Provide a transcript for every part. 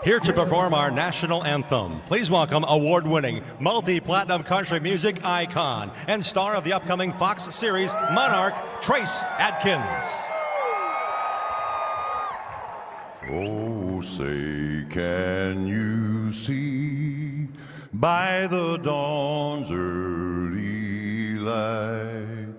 Here to perform our national anthem, please welcome award-winning, multi-platinum country music icon and star of the upcoming Fox series Monarch, Trace Adkins. Oh, say, can you see by the dawn's early light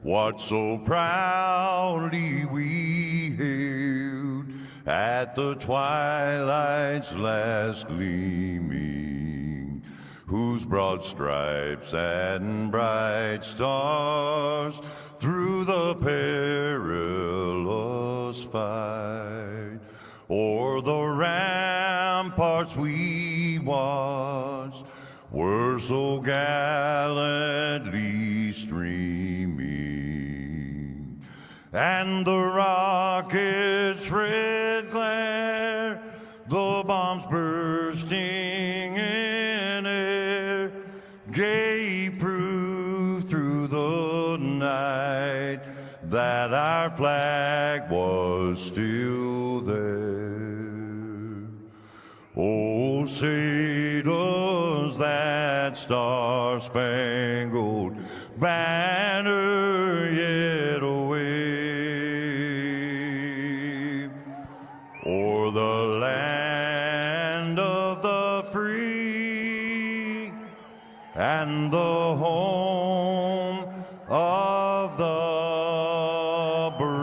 what so proudly we hailed at the twilight's last gleaming, whose broad stripes and bright stars through the perilous fight o'er the ramparts we watched were so gallantly streaming, and the rocket's red glare, the bombs bursting in air, gave proof through the night that our flag was still there. Oh, say does that star-spangled banner yet wave o'er the land of the free and the home of the brave.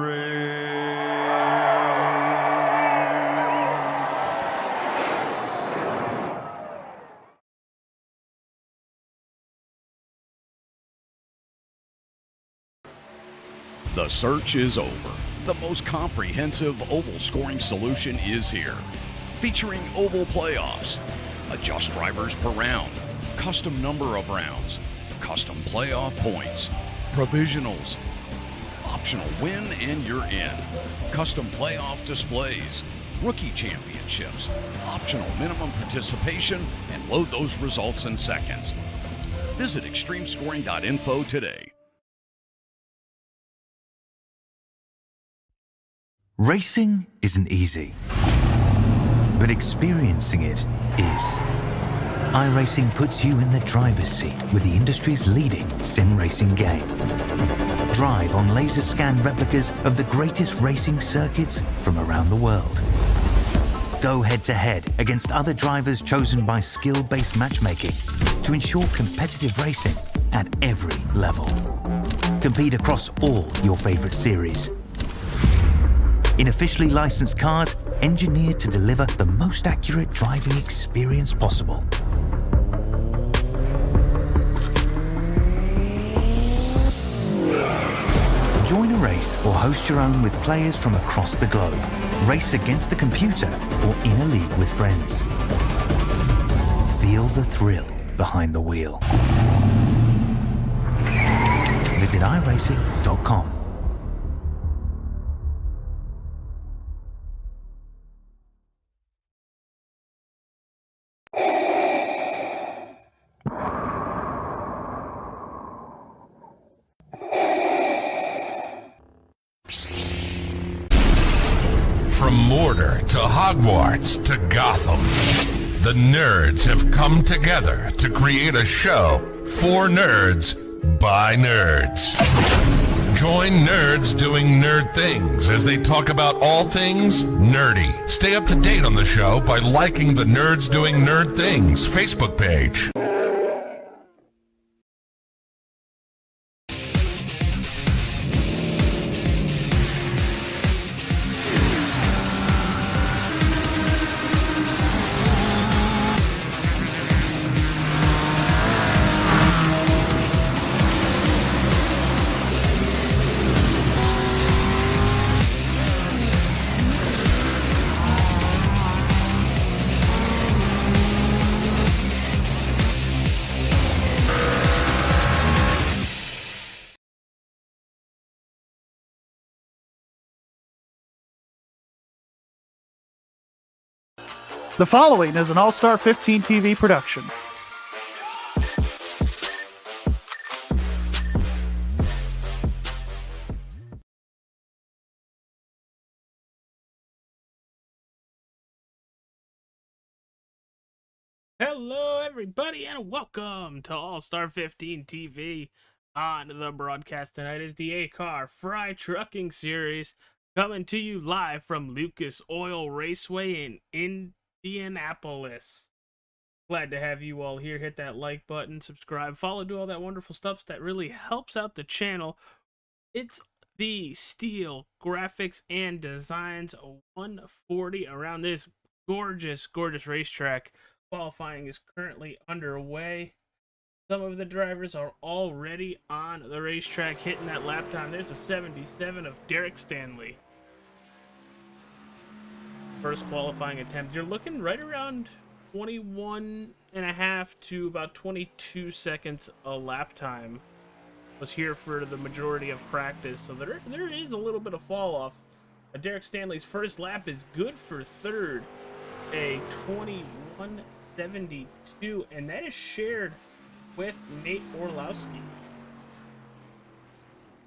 The search is over. The most comprehensive oval scoring solution is here. Featuring oval playoffs, adjust drivers per round, custom number of rounds, custom playoff points, provisionals, optional win and you're in, custom playoff displays, rookie championships, optional minimum participation, and load those results in seconds. Visit extremescoring.info today. Racing isn't easy, but experiencing it is. iRacing puts you in the driver's seat with the industry's leading sim racing game. Drive on laser scan replicas of the greatest racing circuits from around the world. Go head-to-head against other drivers chosen by skill-based matchmaking to ensure competitive racing at every level. Compete across all your favorite series in officially licensed cars engineered to deliver the most accurate driving experience possible. Join a race or host your own with players from across the globe. Race against the computer or in a league with friends. Feel the thrill behind the wheel. Visit iRacing.com. From Mordor to Hogwarts to Gotham, the nerds have come together to create a show for nerds by nerds. Join nerds doing nerd things as they talk about all things nerdy. Stay up to date on the show by liking the Nerds Doing Nerd Things Facebook page. The following is an All-Star 15 TV production. Hello, everybody, and welcome to All-Star 15 TV. On the broadcast tonight is the ACAR Frey Truckin series, coming to you live from Lucas Oil Raceway in Indianapolis. Glad to have you all here. Hit that like button, subscribe, follow, do all that wonderful stuff that really helps out the channel. It's the Steele Graphics and Designs 140 around this gorgeous racetrack. Qualifying is currently underway. Some of the drivers are already on the racetrack hitting that lap time. There's a 77 of Derek Stanley. First qualifying attempt. You're looking right around 21 and a half to about 22 seconds a lap time. Was here for the majority of practice, so there is a little bit of fall off. Derek Stanley's first lap is good for third, a 21.72, and that is shared with Nate Orlowski.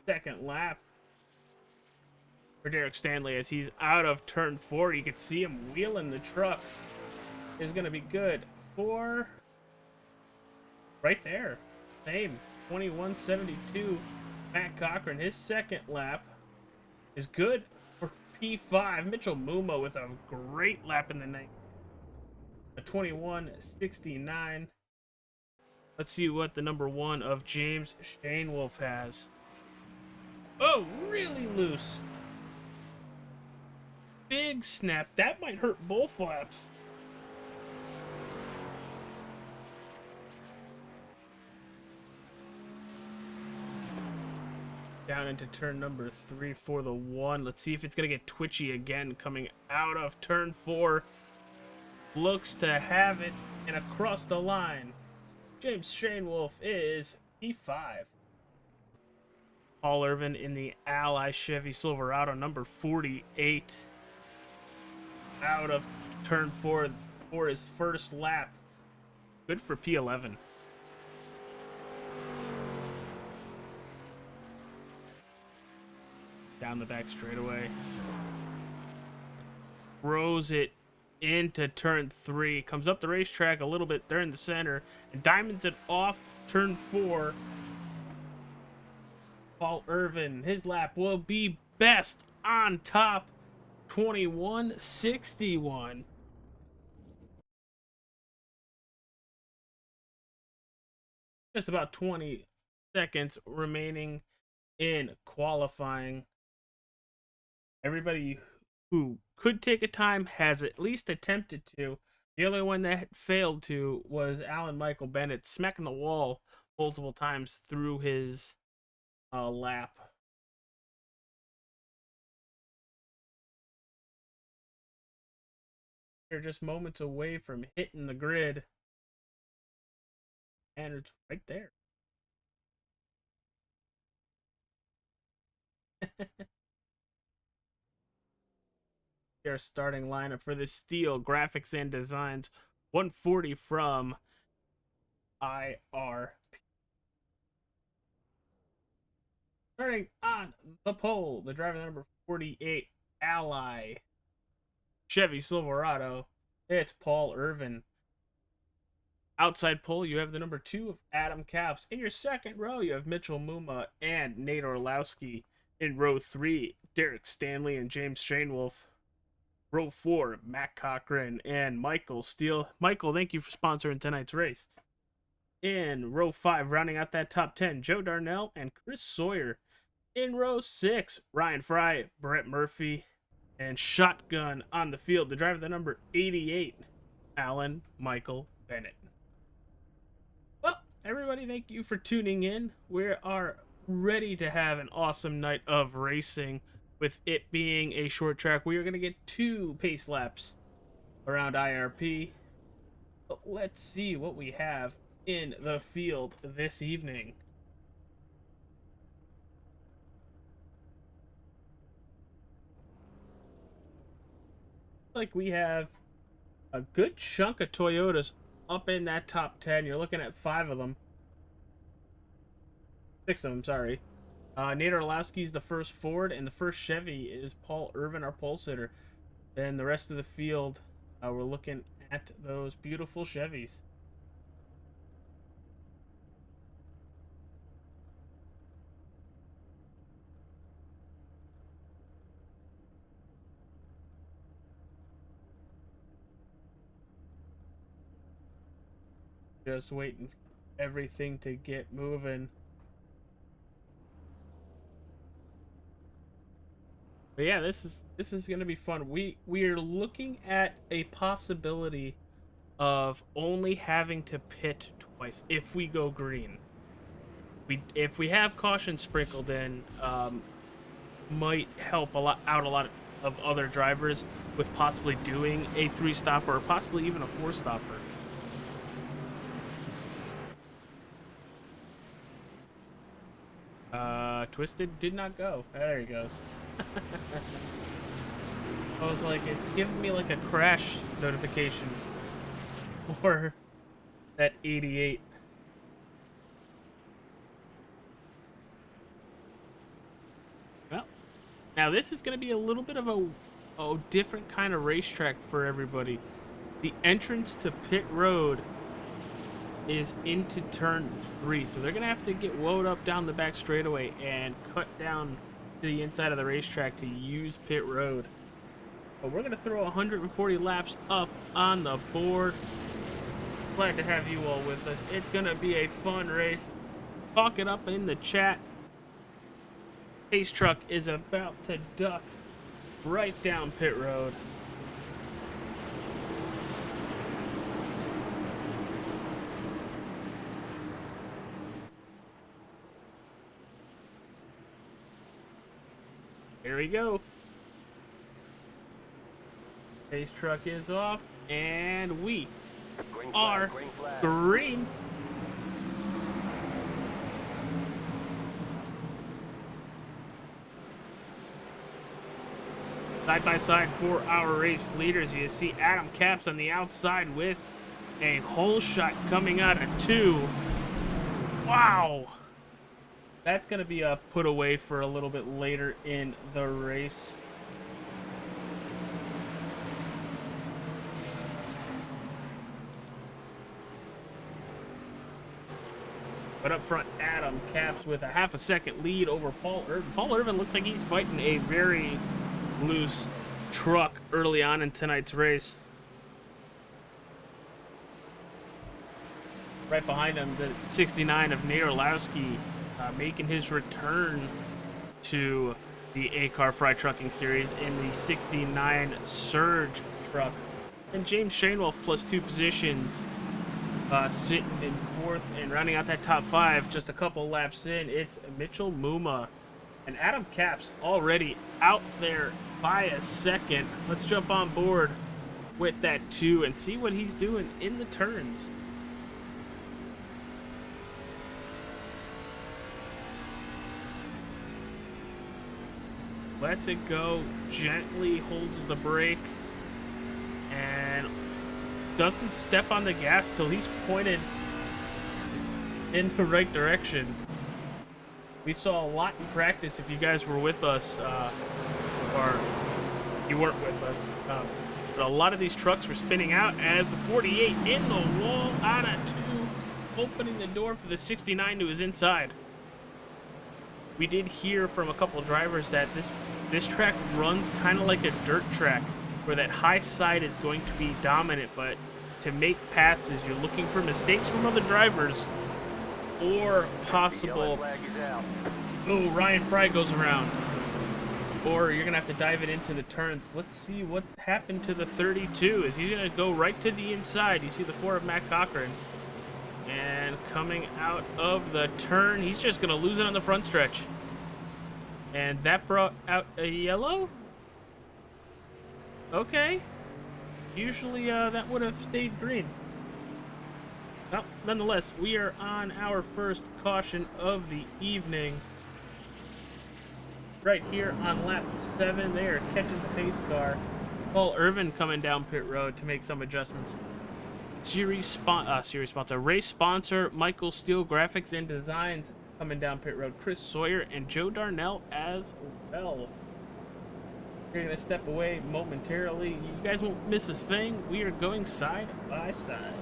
Second lap for Derek Stanley as he's out of turn 4. You can see him wheeling the truck. Is going to be good for right there. Same 21.72. Matt Cochran, his second lap is good for P5. Mitchell Muma with a great lap in the night. A 21.69. Let's see what the number 1 of James Shainwolf has. Oh, really loose. Big snap. That might hurt both laps. Down into turn number 3 for the 1. Let's see if it's going to get twitchy again coming out of turn 4. Looks to have it, and across the line, James Shainwolf is P5. Paul Irvin in the Ally Chevy Silverado, number 48. Out of turn 4 for his first lap. Good for P11. Down the back straightaway. Throws it into turn 3. Comes up the racetrack a little bit there in the center. And diamonds it off turn 4. Paul Irvin, his lap will be best on top. 21.61. Just about 20 seconds remaining in qualifying. Everybody who could take a time has at least attempted to. The only one that failed to was Alan Michael Bennett, smacking the wall multiple times through his lap. They're just moments away from hitting the grid. And it's right there. Their starting lineup for the Steele Graphics and Designs 140 from IRP. Starting on the pole, the driver number 48, Ally Chevy Silverado. It's Paul Irvin. Outside pole, you have the number 2 of Adam Capps. In your second row, you have Mitchell Muma and Nate Orlowski. In row 3, Derek Stanley and James Shainwolf. Row 4, Matt Cochran and Michael Steele. Michael, thank you for sponsoring tonight's race. In row 5, rounding out that top 10, Joe Darnell and Chris Sawyer. In row 6, Ryan Fry, Brett Murphy, and shotgun on the field, the driver, the number 88, Alan Michael Bennett. Well, everybody, thank you for tuning in. We are ready to have an awesome night of racing. With it being a short track, we are going to get 2 pace laps around IRP. But let's see what we have in the field this evening. Like we have a good chunk of Toyotas up in that top 10. You're looking at 5 of them. 6 of them, sorry. Nate Orlowski's the first Ford, and the first Chevy is Paul Irvin, our pole sitter. Then the rest of the field, we're looking at those beautiful Chevys. Just waiting for everything to get moving. But yeah, this is gonna be fun. We are looking at a possibility of only having to pit twice if we go green. If we have caution sprinkled in, might help a lot of other drivers with possibly doing a 3-stopper or possibly even a 4-stopper. Twisted did not go. There he goes. I was like, it's giving me like a crash notification for that 88. Well, now this is going to be a little bit of a different kind of racetrack for everybody. The entrance to pit road is into turn 3, so they're gonna have to get woed up down the back straightaway and cut down to the inside of the racetrack to use pit road. But we're gonna throw 140 laps up on the board. Glad to have you all with us. It's gonna be a fun race. Talk it up in the chat. Pace truck is about to duck right down pit road. Here we go. Pace truck is off, and we are green. Side by side for our race leaders, you see Adam Capps on the outside with a hole shot coming out of 2. Wow. That's going to be put away for a little bit later in the race. But up front, Adam Capps with a half a second lead over Paul Irvin. Paul Irvin looks like he's fighting a very loose truck early on in tonight's race. Right behind him, the 69 of Nate Orlowski. Making his return to the ACAR Frey Trucking Series in the 69 Surge truck. And James Shainwolf plus 2 positions, sitting in 4th and rounding out that top 5 just a couple laps in. It's Mitchell Muma and Adam Capps already out there by a second. Let's jump on board with that 2 and see what he's doing in the turns. Lets it go, gently holds the brake, and doesn't step on the gas till he's pointed in the right direction. We saw a lot in practice if you guys were with us, or you weren't with us. But a lot of these trucks were spinning out as the 48 in the wall out of 2, opening the door for the 69 to his inside. We did hear from a couple of drivers that this track runs kind of like a dirt track, where that high side is going to be dominant, but to make passes, you're looking for mistakes from other drivers or possible. Oh, Ryan Fry goes around. Or you're going to have to dive it into the turns. Let's see what happened to the 32. Is he going to go right to the inside? You see the 4 of Matt Cochran. And coming out of the turn, he's just going to lose it on the front stretch. And that brought out a yellow? Okay. Usually that would have stayed green. Well, nonetheless, we are on our first caution of the evening. Right here on lap 7, they are catching the pace car. Paul Irvin coming down pit road to make some adjustments. Series sponsor, race sponsor Michael Steele Graphics and Designs coming down pit road. Chris Sawyer and Joe Darnell as well. You're gonna step away momentarily. You guys won't miss a thing. We are going side by side.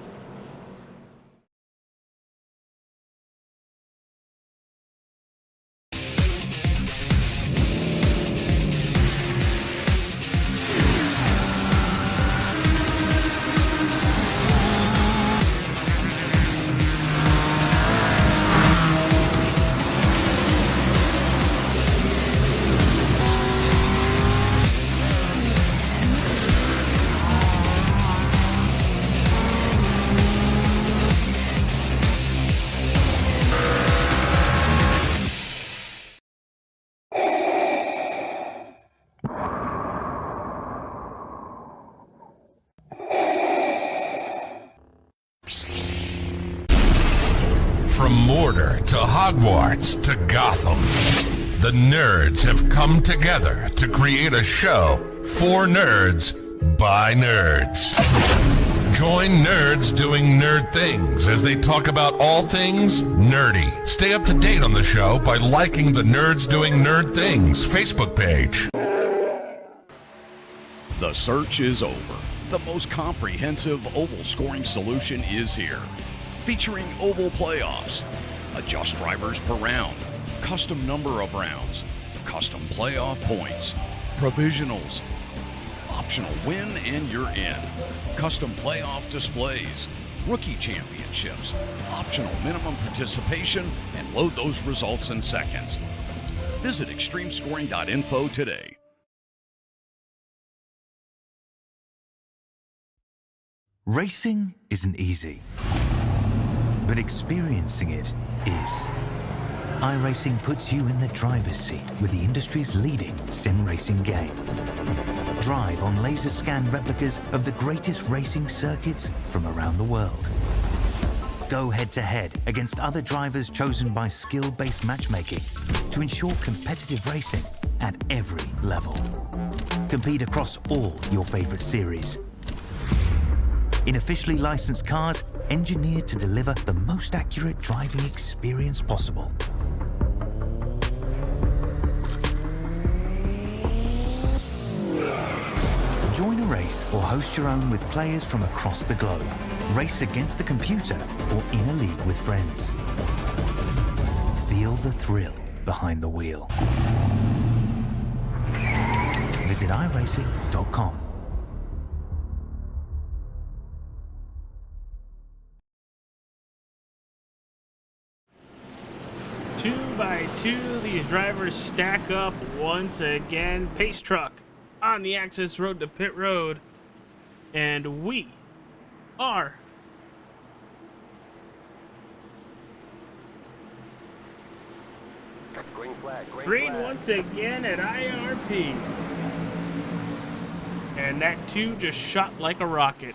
From Mordor to Hogwarts to Gotham, the nerds have come together to create a show for nerds by nerds. Join nerds doing nerd things as they talk about all things nerdy. Stay up to date on the show by liking the Nerds Doing Nerd Things Facebook page. The search is over. The most comprehensive oval scoring solution is here. Featuring oval playoffs, adjust drivers per round, custom number of rounds, custom playoff points, provisionals, optional win and you're in, custom playoff displays, rookie championships, optional minimum participation, and load those results in seconds. Visit extremescoring.info today. Racing isn't easy, but experiencing it is. iRacing puts you in the driver's seat with the industry's leading sim racing game. Drive on laser scan replicas of the greatest racing circuits from around the world. Go head to head against other drivers chosen by skill-based matchmaking to ensure competitive racing at every level. Compete across all your favorite series. In officially licensed cars, engineered to deliver the most accurate driving experience possible. Join a race or host your own with players from across the globe. Race against the computer or in a league with friends. Feel the thrill behind the wheel. Visit iRacing.com. 2 by 2, these drivers stack up once again. Pace truck on the access road to pit road, and we are green once again at IRP, and that 2 just shot like a rocket.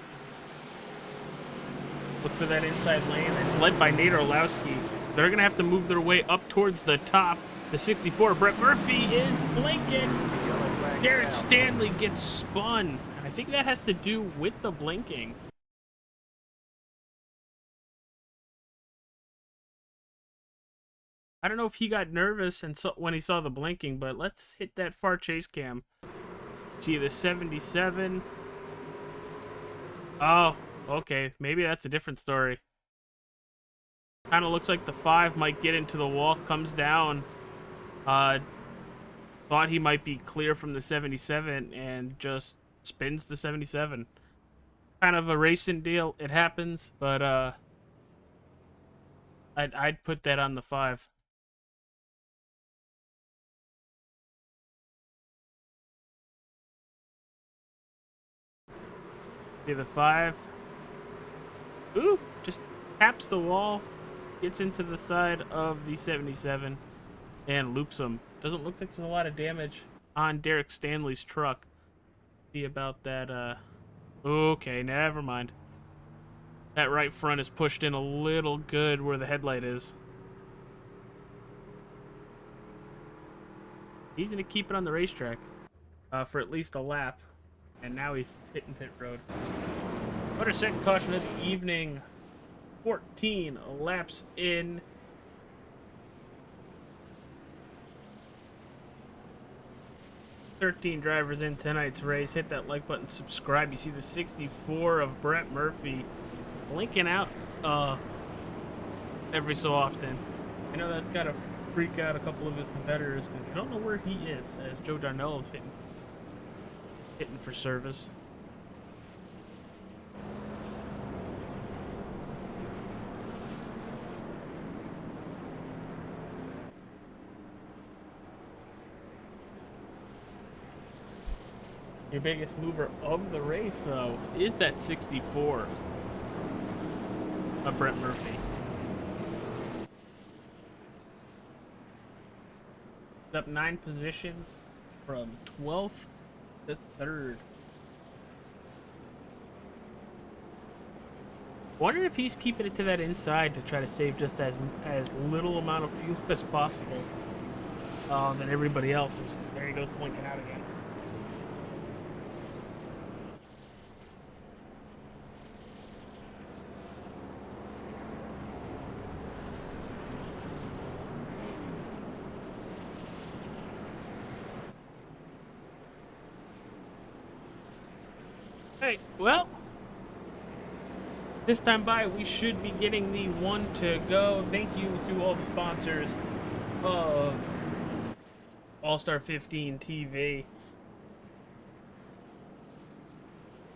Look for that inside lane. It's led by Nate Orlowski. They're going to have to move their way up towards the top. The 64, Brett Murphy is blinking. Derek Stanley gets spun. I think that has to do with the blinking. I don't know if he got nervous and when he saw the blinking, but let's hit that far chase cam. See the 77. Oh, okay. Maybe that's a different story. Kind of looks like the 5 might get into the wall, comes down. Thought he might be clear from the 77 and just spins the 77. Kind of a racing deal. It happens, but I'd put that on the 5. See the 5. Ooh, just taps the wall. Gets into the side of the 77 and loops him. Doesn't look like there's a lot of damage on Derek Stanley's truck. See about that. Okay, never mind. That right front is pushed in a little good where the headlight is. He's going to keep it on the racetrack for at least a lap. And now he's hitting pit road. But our second caution of the evening. 14 laps in. $13 drivers in tonight's race. Hit that like button, subscribe. You see the 64 of Brett Murphy blinking out every so often. I know that's got to freak out a couple of his competitors because you don't know where he is as Joe Darnell is hitting for service. Your biggest mover of the race, though, is that 64 of Brett Murphy. Up 9 positions from 12th to 3rd. Wonder if he's keeping it to that inside to try to save just as little amount of fuel as possible than everybody else is. There he goes, blinking out again. Hey, well, this time by we should be getting the one to go. Thank you to all the sponsors of All-Star 15 TV.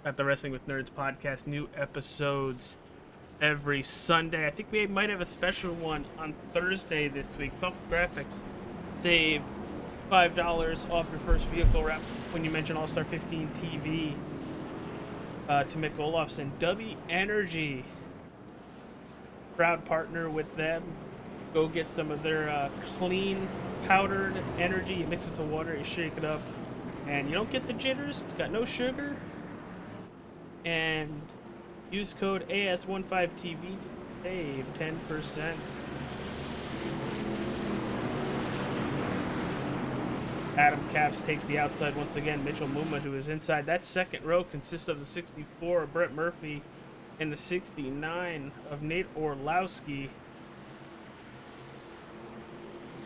Got the Wrestling with Nerds podcast, new episodes every Sunday. I think we might have a special one on Thursday this week. Falcon Grafix, save $5 off your first vehicle wrap when you mention All-Star 15 TV. To Mick Olofsson, W Energy, proud partner with them. Go get some of their clean powdered energy. You mix it to water, you shake it up, and you don't get the jitters. It's got no sugar. And use code AS15TV to save 10%. Adam Capps takes the outside once again. Mitchell Muma to his inside. That second row consists of the 64 of Brett Murphy and the 69 of Nate Orlowski.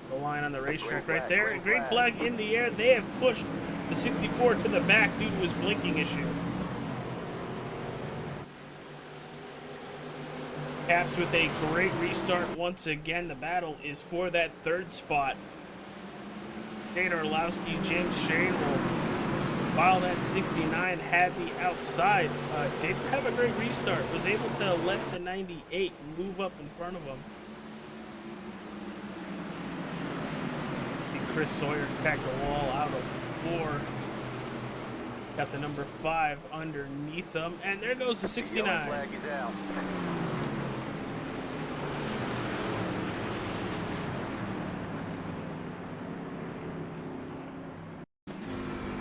The line on the racetrack right there. A green flag in the air. They have pushed the 64 to the back due to his blinking issue. Capps with a great restart once again. The battle is for that third spot. Nate Orlowski, James Shanewolf, while that 69 had the outside, didn't have a great restart, was able to let the 98 move up in front of him. And Chris Sawyer packed the wall out of 4. Got the number 5 underneath him, and there goes the 69. Flag is out.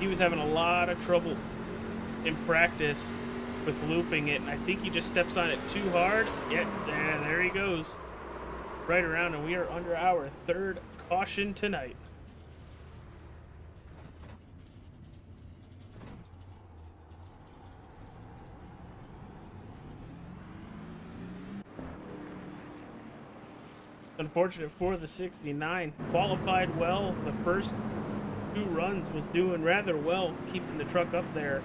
He was having a lot of trouble in practice with looping it, and I think he just steps on it too hard. Yep, there he goes. Right around, and we are under our third caution tonight. Unfortunate for the 69. Qualified well the first 2 runs, was doing rather well keeping the truck up there,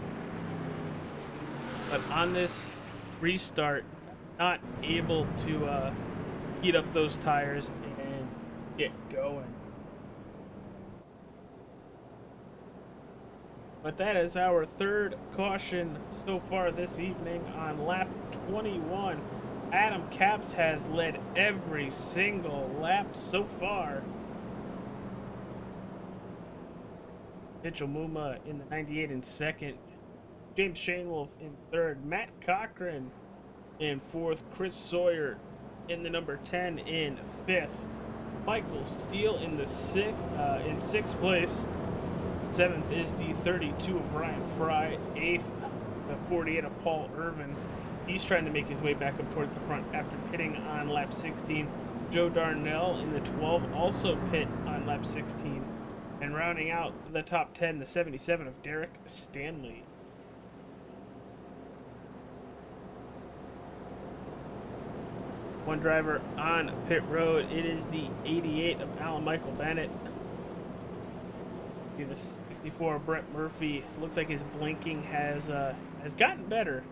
but on this restart not able to heat up those tires and get going. But that is our third caution so far this evening on lap 21. Adam Capps has led every single lap so far. Mitchell Muma in the 98 in second. James Shanewolf in third. Matt Cochran in fourth. Chris Sawyer in the number 10 in fifth. Michael Steele in the sixth place. Seventh is the 32 of Ryan Fry. Eighth, the 48 of Paul Irvin. He's trying to make his way back up towards the front after pitting on lap 16. Joe Darnell in the 12 also pit on lap 16. And rounding out the top 10, the 77 of Derek Stanley. One driver on pit road. It is the 88 of Alan Michael Bennett. The 64 Brett Murphy. Looks like his blinking has gotten better.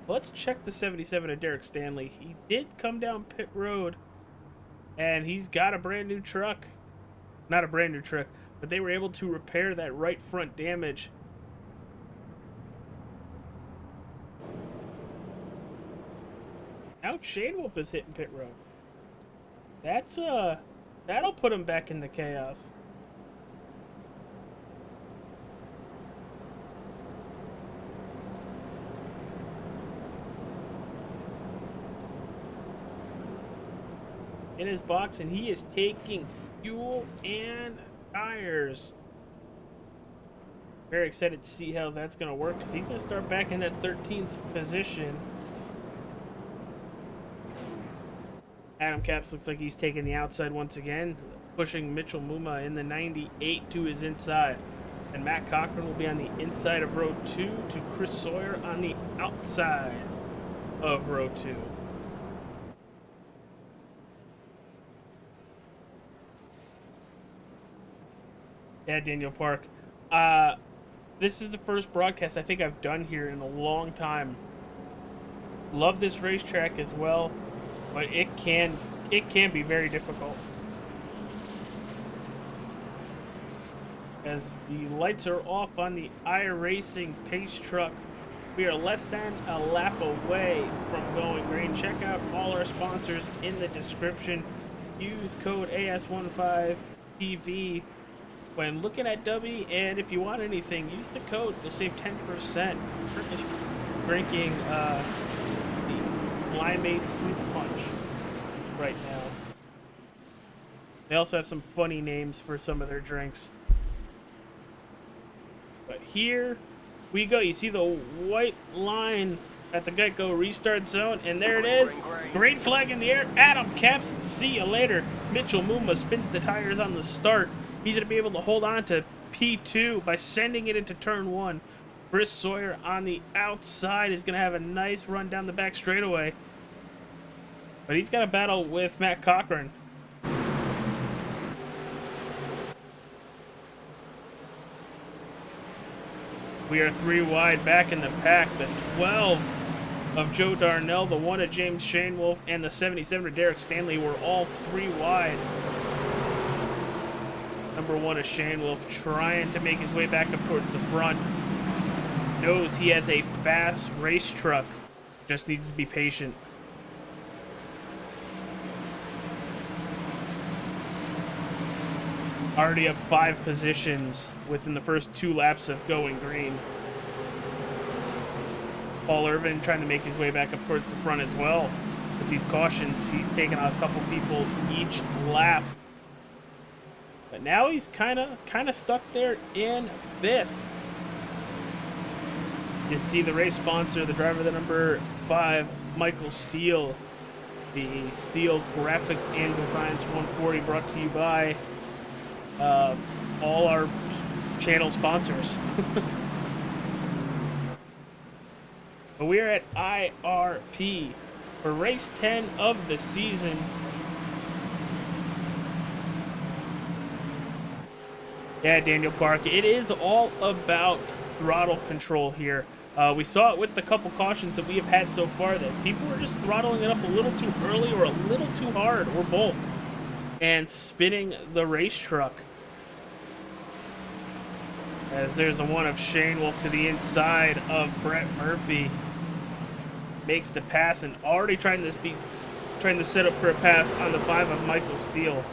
Let's check the 77 of Derek Stanley. He did come down pit road, and he's got a brand new truck. Not a brand new truck, but they were able to repair that right front damage. Now Shane Wolf is hitting pit road. That'll put him back into chaos. In his box, and he is taking fuel and tires. Very excited to see how that's going to work, because he's going to start back in that 13th position. Adam Capps looks like he's taking the outside once again, pushing Mitchell Muma in the 98 to his inside. And Matt Cochran will be on the inside of row 2 to Chris Sawyer on the outside of row 2. Yeah, Daniel Park. This is the first broadcast I think I've done here in a long time. Love this racetrack as well, but it can be very difficult. As the lights are off on the iRacing pace truck, we are less than a lap away from going green. Check out all our sponsors in the description. Use code AS15TV when looking at W, and if you want anything, use the code. You'll save 10% drinking the limeade fruit punch right now. They also have some funny names for some of their drinks. But here we go. You see the white line at the Geico restart zone, and there it is. Green flag in the air. Adam Capps, see you later. Mitchell Muma spins the tires on the start. He's going to be able to hold on to P2 by sending it into turn 1. Chris Sawyer on the outside is going to have a nice run down the back straightaway. But he's got a battle with Matt Cochran. We are 3 wide back in the pack. The 12 of Joe Darnell, the 1 of James Shanewolf, and the 77 of Derek Stanley were all 3 wide. Number 1 is Shanewolf trying to make his way back up towards the front. Knows he has a fast race truck. Just needs to be patient. Already up 5 positions within the first 2 laps of going green. Paul Irvin trying to make his way back up towards the front as well. With these cautions, he's taking out a couple people each lap. But now he's kind of stuck there in 5th. You see the race sponsor, the driver, the number 5, Michael Steele. The Steele Graphics and Designs 140 brought to you by all our channel sponsors. But we are at IRP for race 10 of the season. Yeah, Daniel Park, it is all about throttle control here. We saw it with the couple cautions that we have had so far, that people were just throttling it up a little too early or a little too hard, or both, and spinning the race truck. As there's the 1 of Shanewolf to the inside of Brett Murphy. Makes the pass and already trying to set up for a pass on the 5 of Michael Steele.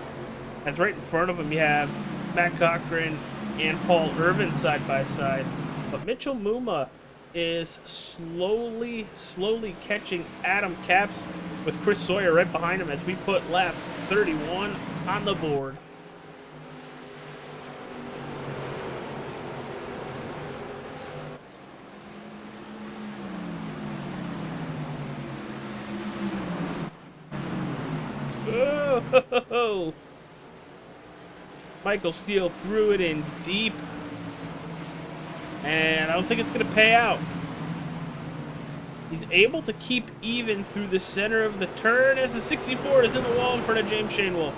As right in front of him you have Matt Cochran and Paul Irvin side by side. But Mitchell Muma is slowly catching Adam Capps with Chris Sawyer right behind him as we put lap 31 on the board. Oh! Michael Steele threw it in deep, and I don't think it's going to pay out. He's able to keep even through the center of the turn as the 64 is in the wall in front of James Shane Wolf.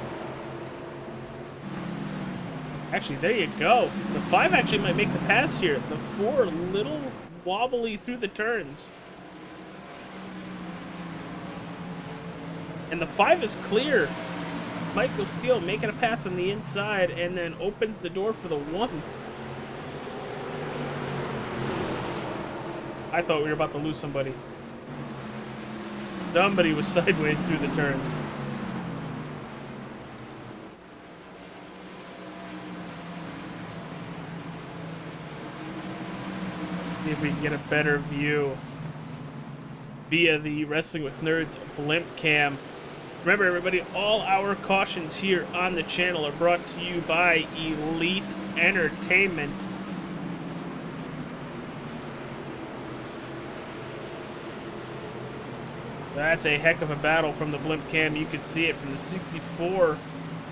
Actually, there you go. The 5 actually might make the pass here. The 4 a little wobbly through the turns. And the 5 is clear. Michael Steele making a pass on the inside and then opens the door for the 1. I thought we were about to lose somebody. Somebody was sideways through the turns. See if we can get a better view via the Wrestling with Nerds blimp cam. Remember, everybody, all our cautions here on the channel are brought to you by Elite Entertainment. That's a heck of a battle from the blimp cam. You can see it from the 64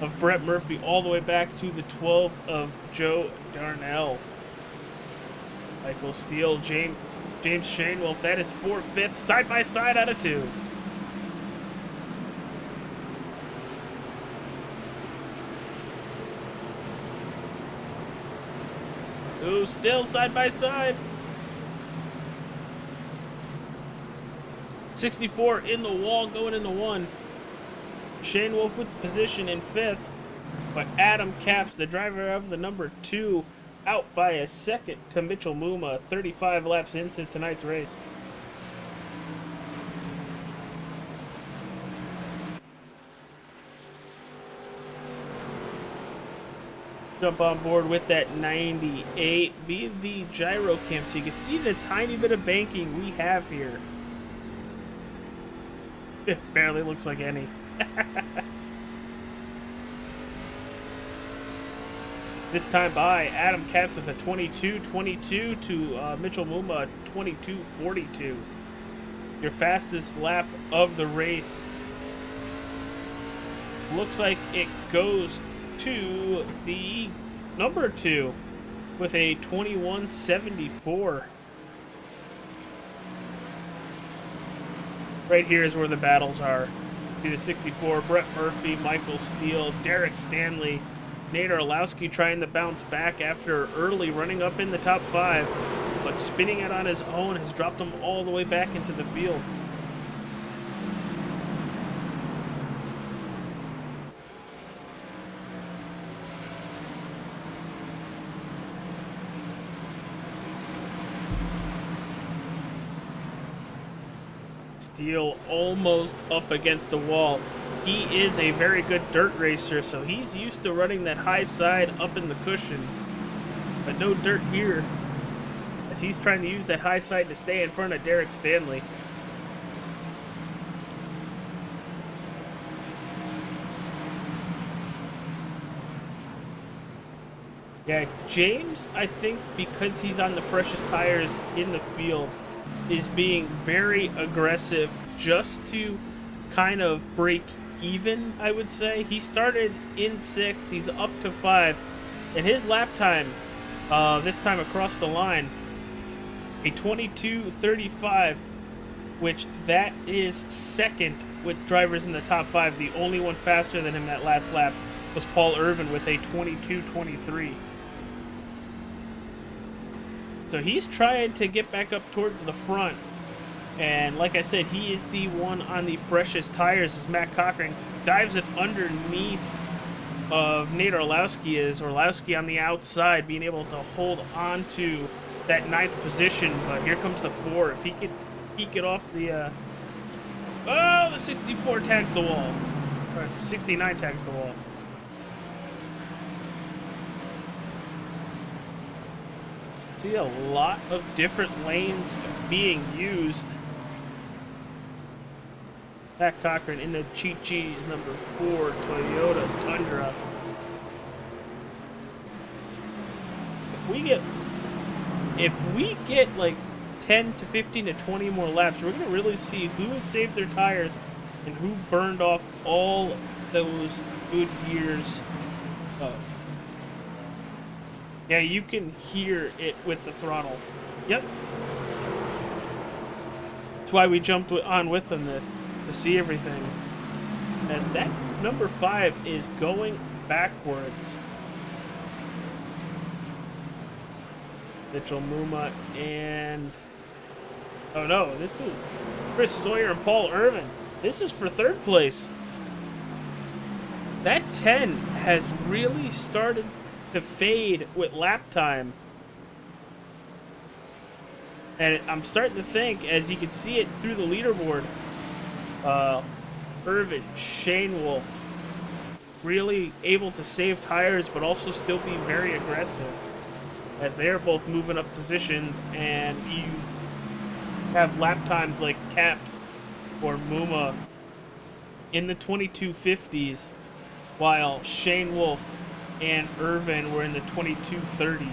of Brett Murphy all the way back to the 12 of Joe Darnell. Michael Steele, James Shane Wolf, that is 4/5, side by side out of 2. Ooh, still side by side. 64 in the wall, going in the 1. Shane Wolf with the position in 5th, but Adam Capps, the driver of the number 2, out by a second to Mitchell Muma, 35 laps into tonight's race. Jump on board with that 98 via the gyro cam so you can see the tiny bit of banking we have here. It barely looks like any. This time by Adam Capps with a 22.22 to Mitchell Muma, 22.42. Your fastest lap of the race. Looks like it goes to the number 2 with a 21.74. Right here is where the battles are. See the 64, Brett Murphy, Michael Steele, Derek Stanley, Nate Orlowski trying to bounce back after early running up in the top 5, but spinning it on his own has dropped him all the way back into the field. Steele almost up against the wall. He is a very good dirt racer, so he's used to running that high side up in the cushion. But no dirt here, as he's trying to use that high side to stay in front of Derek Stanley. Yeah, James, I think because he's on the freshest tires in the field, is being very aggressive just to kind of break even, I would say. He started in 6th, he's up to 5, and his lap time this time across the line, a 22.35, which that is second with drivers in the top 5. The only one faster than him that last lap was Paul Irvin with a 22.23. So he's trying to get back up towards the front. And like I said, he is the one on the freshest tires as Matt Cochran dives it underneath of Nate Orlowski. Is Orlowski on the outside being able to hold on to that 9th position. But here comes the 4. If he could peek it off the... oh, the 64 tags the wall. Or 69 tags the wall. See a lot of different lanes being used. Pat Cochran in the Chi-Chi's number 4 Toyota Tundra. If we get like 10 to 15 to 20 more laps, we're gonna really see who has saved their tires and who burned off all those good years. Yeah, you can hear it with the throttle. Yep. That's why we jumped on with them to see everything. As that number 5 is going backwards. Mitchell Muma and... Oh no, this is Chris Sawyer and Paul Irvin. This is for 3rd place. That 10 has really started to fade with lap time. And I'm starting to think, as you can see it through the leaderboard, Irvin, Shane Wolf, really able to save tires, but also still be very aggressive, as they are both moving up positions, and you have lap times like Caps or Muma in the 2250s, while Shane Wolf and Irvin were in the 2230s.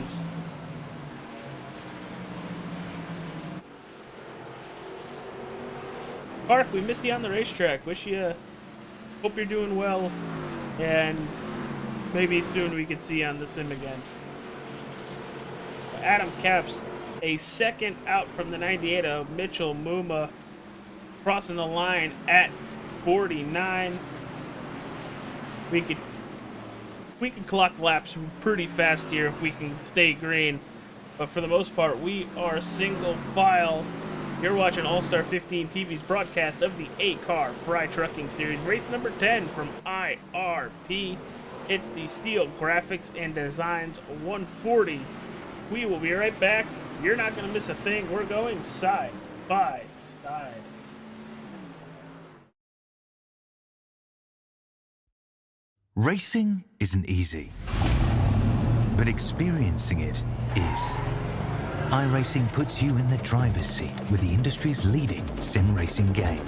Mark, we miss you on the racetrack. Hope you're doing well, and maybe soon we can see you on the sim again. Adam Caps, a second out from the 98 of Mitchell Muma, crossing the line at 49. We could clock laps pretty fast here if we can stay green, but for the most part, we are single file. You're watching All-Star 15 TV's broadcast of the ACAR Frey Truckin Series, race number 10 from IRP. It's the Steele Graphics and Designs 140. We will be right back. You're not going to miss a thing. We're going side by side. Racing isn't easy, but experiencing it is. iRacing puts you in the driver's seat with the industry's leading sim racing game.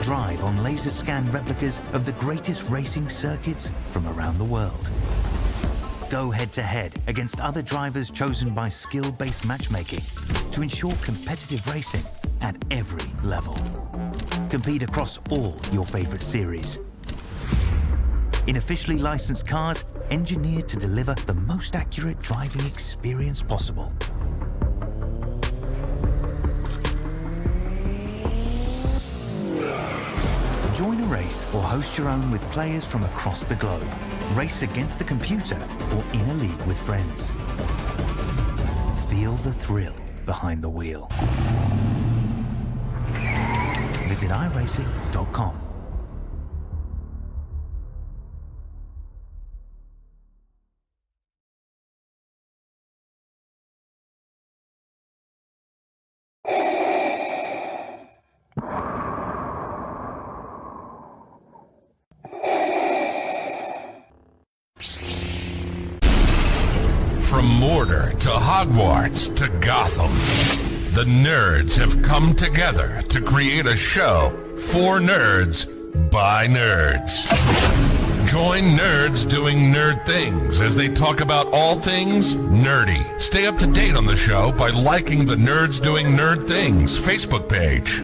Drive on laser scan replicas of the greatest racing circuits from around the world. Go head-to-head against other drivers chosen by skill-based matchmaking to ensure competitive racing at every level. Compete across all your favorite series. In officially licensed cars, engineered to deliver the most accurate driving experience possible. Join a race or host your own with players from across the globe. Race against the computer or in a league with friends. Feel the thrill behind the wheel. Visit iRacing.com. From Mordor to Hogwarts to Gotham, the nerds have come together to create a show for nerds by nerds. Join nerds doing nerd things as they talk about all things nerdy. Stay up to date on the show by liking the Nerds Doing Nerd Things Facebook page.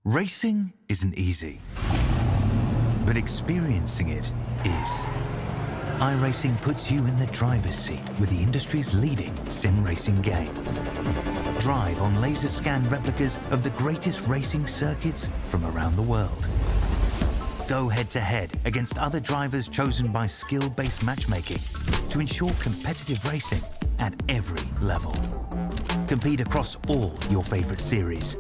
Racing isn't easy, but experiencing it is. iRacing puts you in the driver's seat with the industry's leading sim racing game. Drive on laser scan replicas of the greatest racing circuits from around the world. Go head-to-head against other drivers chosen by skill-based matchmaking to ensure competitive racing at every level. Compete across all your favorite series.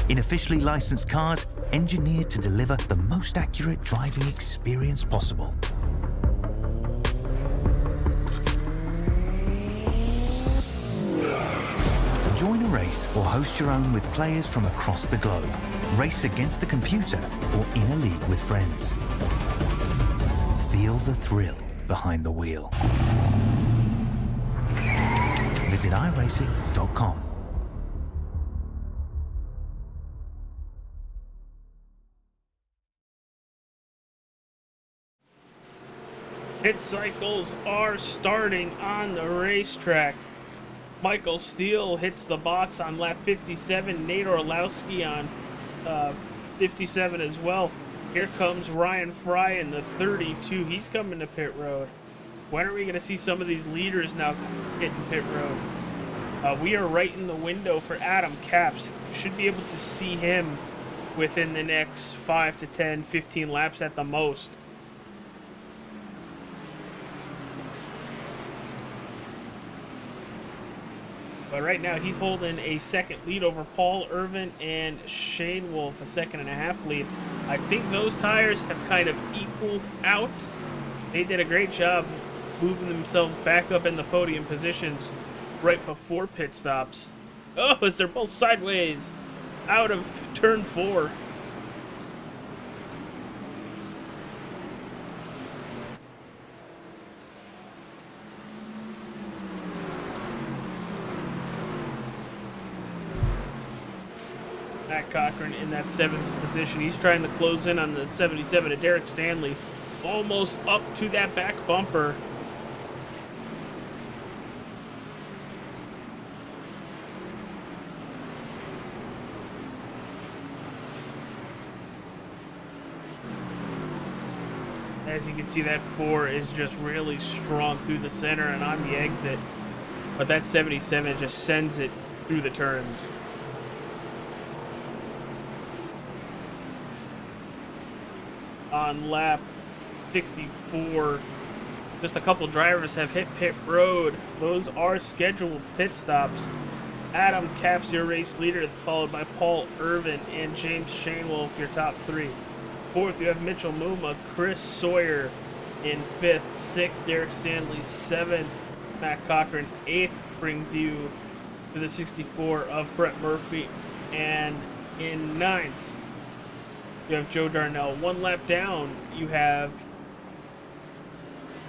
In officially licensed cars, engineered to deliver the most accurate driving experience possible. Join a iRace or host your own with players from across the globe. Race against the computer or in a league with friends. Feel the thrill behind the wheel. Visit iRacing.com. Pit cycles are starting on the racetrack. Michael Steele hits the box on lap 57. Nate Orlowski on 57 as well. Here comes Ryan Fry in the 32. He's coming to pit road. When are we going to see some of these leaders now hitting pit road? We are right in the window for Adam Capps. Should be able to see him within the next 5 to 10, 15 laps at the most. But right now, he's holding a second lead over Paul Irvin and Shane Wolf, a 2.5 lead. I think those tires have kind of equaled out. They did a great job moving themselves back up in the podium positions right before pit stops. Oh, as they're both sideways out of turn 4. Matt Cochran in that 7th position. He's trying to close in on the 77 of Derek Stanley. Almost up to that back bumper. As you can see, that 4 is just really strong through the center and on the exit. But that 77 just sends it through the turns. On lap 64, just a couple drivers have hit pit road. Those are scheduled pit stops. Adam Capps, your race leader, followed by Paul Irvin and James Shanewolf, your top 3. 4th, you have Mitchell Muma, Chris Sawyer in 5th. 6th, Derek Stanley. 7th, Matt Cochran. 8th brings you to the 64 of Brett Murphy. And in 9th, you have Joe Darnell. 1 lap down, you have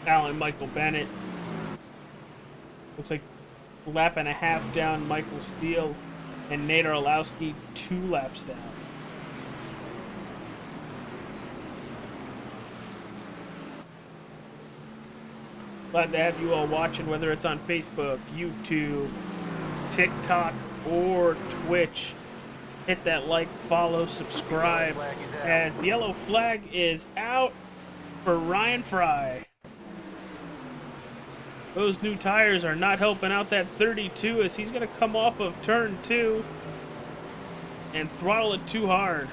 Alan Michael Bennett. Looks like a lap and a half down, Michael Steele and Nate Orlowski 2 laps down. Glad to have you all watching, whether it's on Facebook, YouTube, TikTok, or Twitch. Hit that like, follow, subscribe, as the yellow flag is out for Ryan Fry. Those new tires are not helping out that 32, as he's going to come off of turn 2 and throttle it too hard.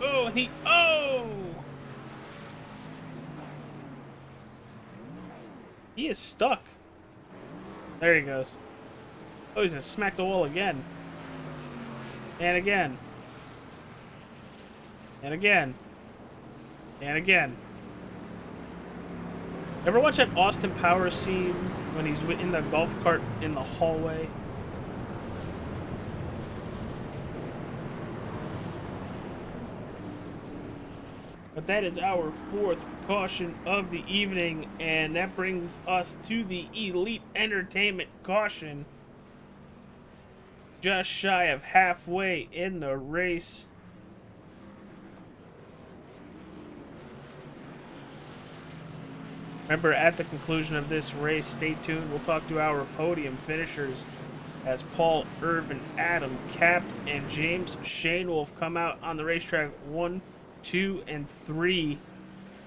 Oh, he is stuck. There he goes. Oh, he's going to smack the wall again. And again. And again. And again. Ever watch that Austin Powers scene when he's in the golf cart in the hallway? But that is our 4th caution of the evening, and that brings us to the Elite Entertainment caution. Just shy of halfway in the race. Remember, at the conclusion of this race, stay tuned. We'll talk to our podium finishers as Paul Irvin, Adam Capps, and James Shanewolf come out on the racetrack 1, 2, and 3.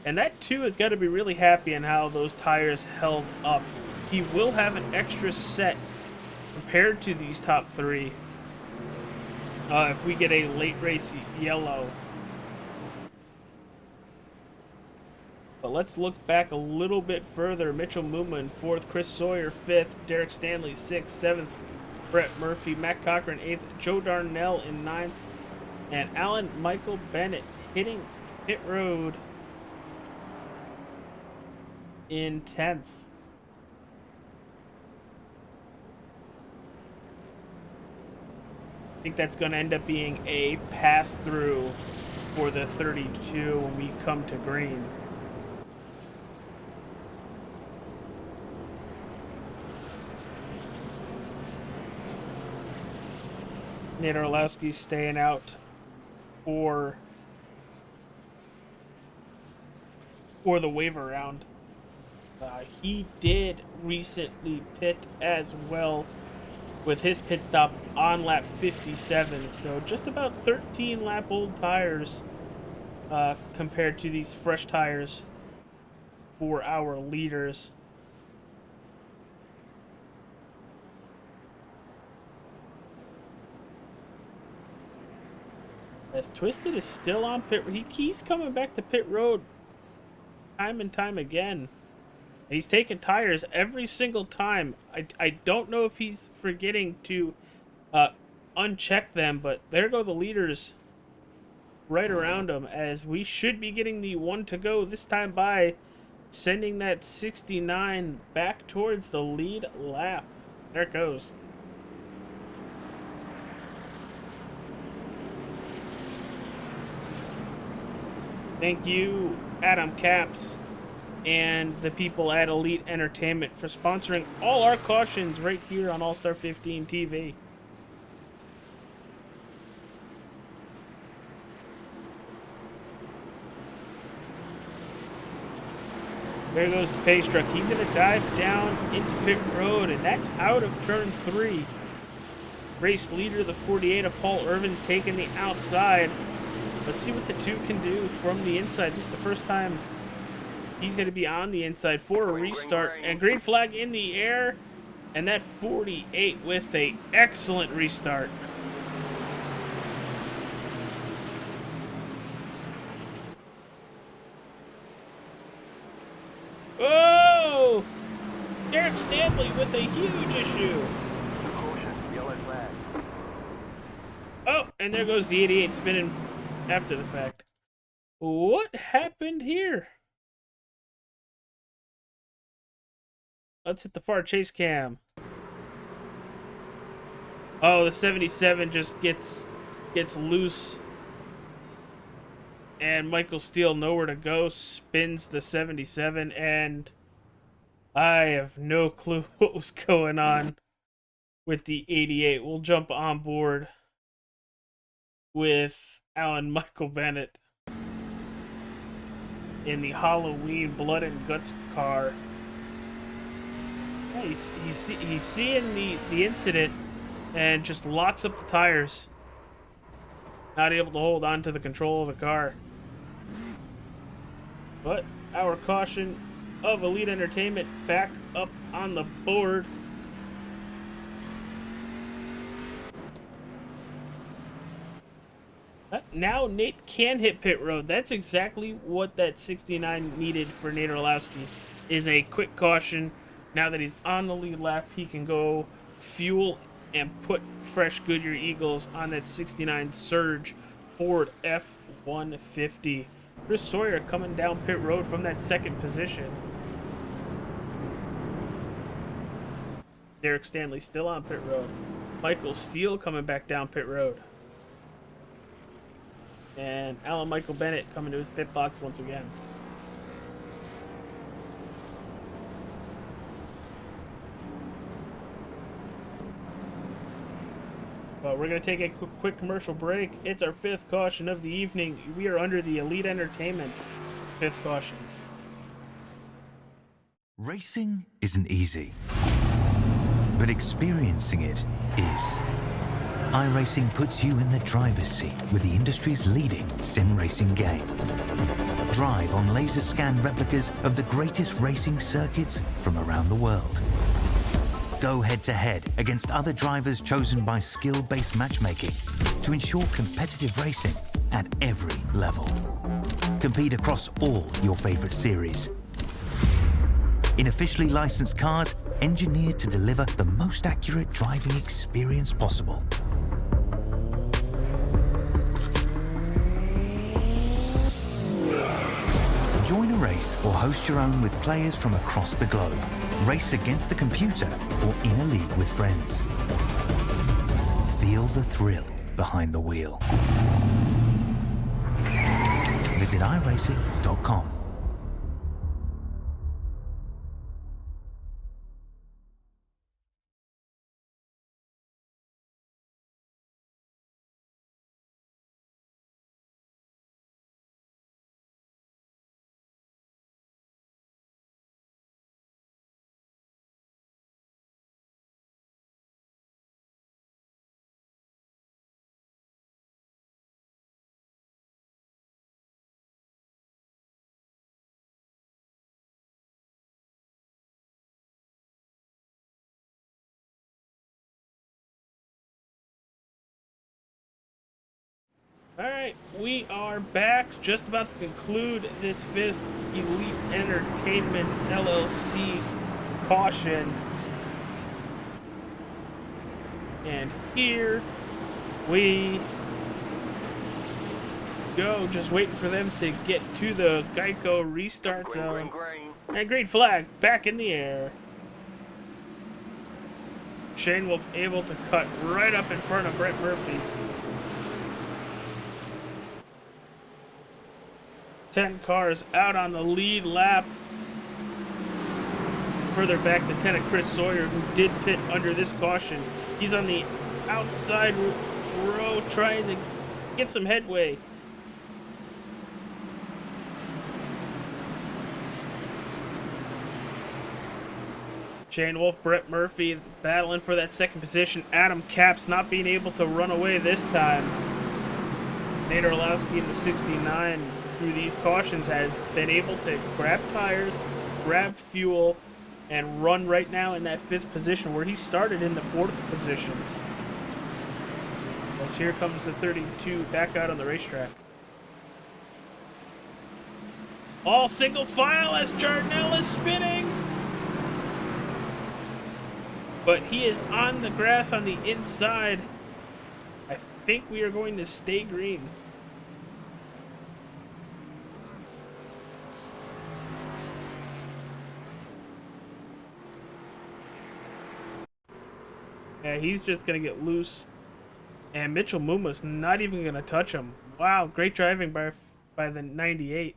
And that 2 has got to be really happy in how those tires held up. He will have an extra set compared to these top 3 if we get a late race yellow. But let's look back a little bit further. Mitchell Muma in 4th, Chris Sawyer 5th, Derek Stanley 6th, 7th, Brett Murphy, Matt Cochran 8th, Joe Darnell in 9th, and Alan Michael Bennett hitting pit road in 10th. I think that's going to end up being a pass-through for the 32 when we come to green. Nate Orlowski's staying out for the waiver round. He did recently pit as well with his pit stop on lap 57, so just about 13 lap old tires compared to these fresh tires for our leaders. As Twisted is still on pit, he's coming back to pit road time and time again. He's taking tires every single time. I don't know if he's forgetting to uncheck them, but there go the leaders right around him, as we should be getting the one to go this time by, sending that 69 back towards the lead lap. There it goes. Thank you, Adam Caps, and the people at Elite Entertainment for sponsoring all our cautions right here on All-Star 15 TV. There goes the pace truck. He's going to dive down into pit road, and that's out of turn 3. Race leader, the 48 of Paul Irvin, taking the outside. Let's see what the 2 can do from the inside. This is the first time he's going to be on the inside for a restart. And green flag in the air. And that 48 with a excellent restart. Oh! Derek Stanley with a huge issue. Oh, and there goes the 88 spinning after the fact. What happened here? Let's hit the far chase cam. Oh, the 77 just gets loose. And Michael Steele, nowhere to go, spins the 77, and I have no clue what was going on with the 88. We'll jump on board with Alan Michael Bennett in the Halloween Blood and Guts car. Yeah, he's seeing the incident and just locks up the tires. Not able to hold on to the control of the car. But our caution of Elite Entertainment back up on the board. Now Nate can hit pit road. That's exactly what that 69 needed for Nate Orlowski, is a quick caution. Now that he's on the lead lap, he can go fuel and put fresh Goodyear Eagles on that 69 Surge Ford F-150. Chris Sawyer coming down pit road from that second position. Derek Stanley still on pit road. Michael Steele coming back down pit road. And Alan Michael Bennett coming to his pit box once again. Well, we're going to take a quick commercial break. It's our 5th caution of the evening. We are under the Elite Entertainment 5th caution. Racing isn't easy, but experiencing it is. iRacing puts you in the driver's seat with the industry's leading sim racing game. Drive on laser scan replicas of the greatest racing circuits from around the world. Go head-to-head against other drivers chosen by skill-based matchmaking to ensure competitive racing at every level. Compete across all your favorite series. In officially licensed cars, engineered to deliver the most accurate driving experience possible. Join a race or host your own with players from across the globe. Race against the computer or in a league with friends. Feel of the thrill behind the wheel. Visit iRacing.com. Alright, we are back, just about to conclude this 5th Elite Entertainment LLC caution. And here we go, just waiting for them to get to the Geico restart zone. And green flag back in the air. Shane Wolf able to cut right up in front of Brett Murphy. 10 cars out on the lead lap. Further back, Lieutenant Chris Sawyer, who did pit under this caution. He's on the outside row trying to get some headway. Shane Wolf, Brett Murphy battling for that second position. Adam Capps not being able to run away this time. Nate Orlowski in the 69 through these cautions has been able to grab tires, grab fuel, and run right now in that 5th position where he started in the 4th position. As here comes the 32 back out on the racetrack. All single file as Jarnell is spinning. But he is on the grass on the inside. I think we are going to stay green. Yeah, he's just going to get loose. And Mitchell Muma's not even going to touch him. Wow, great driving by the 98.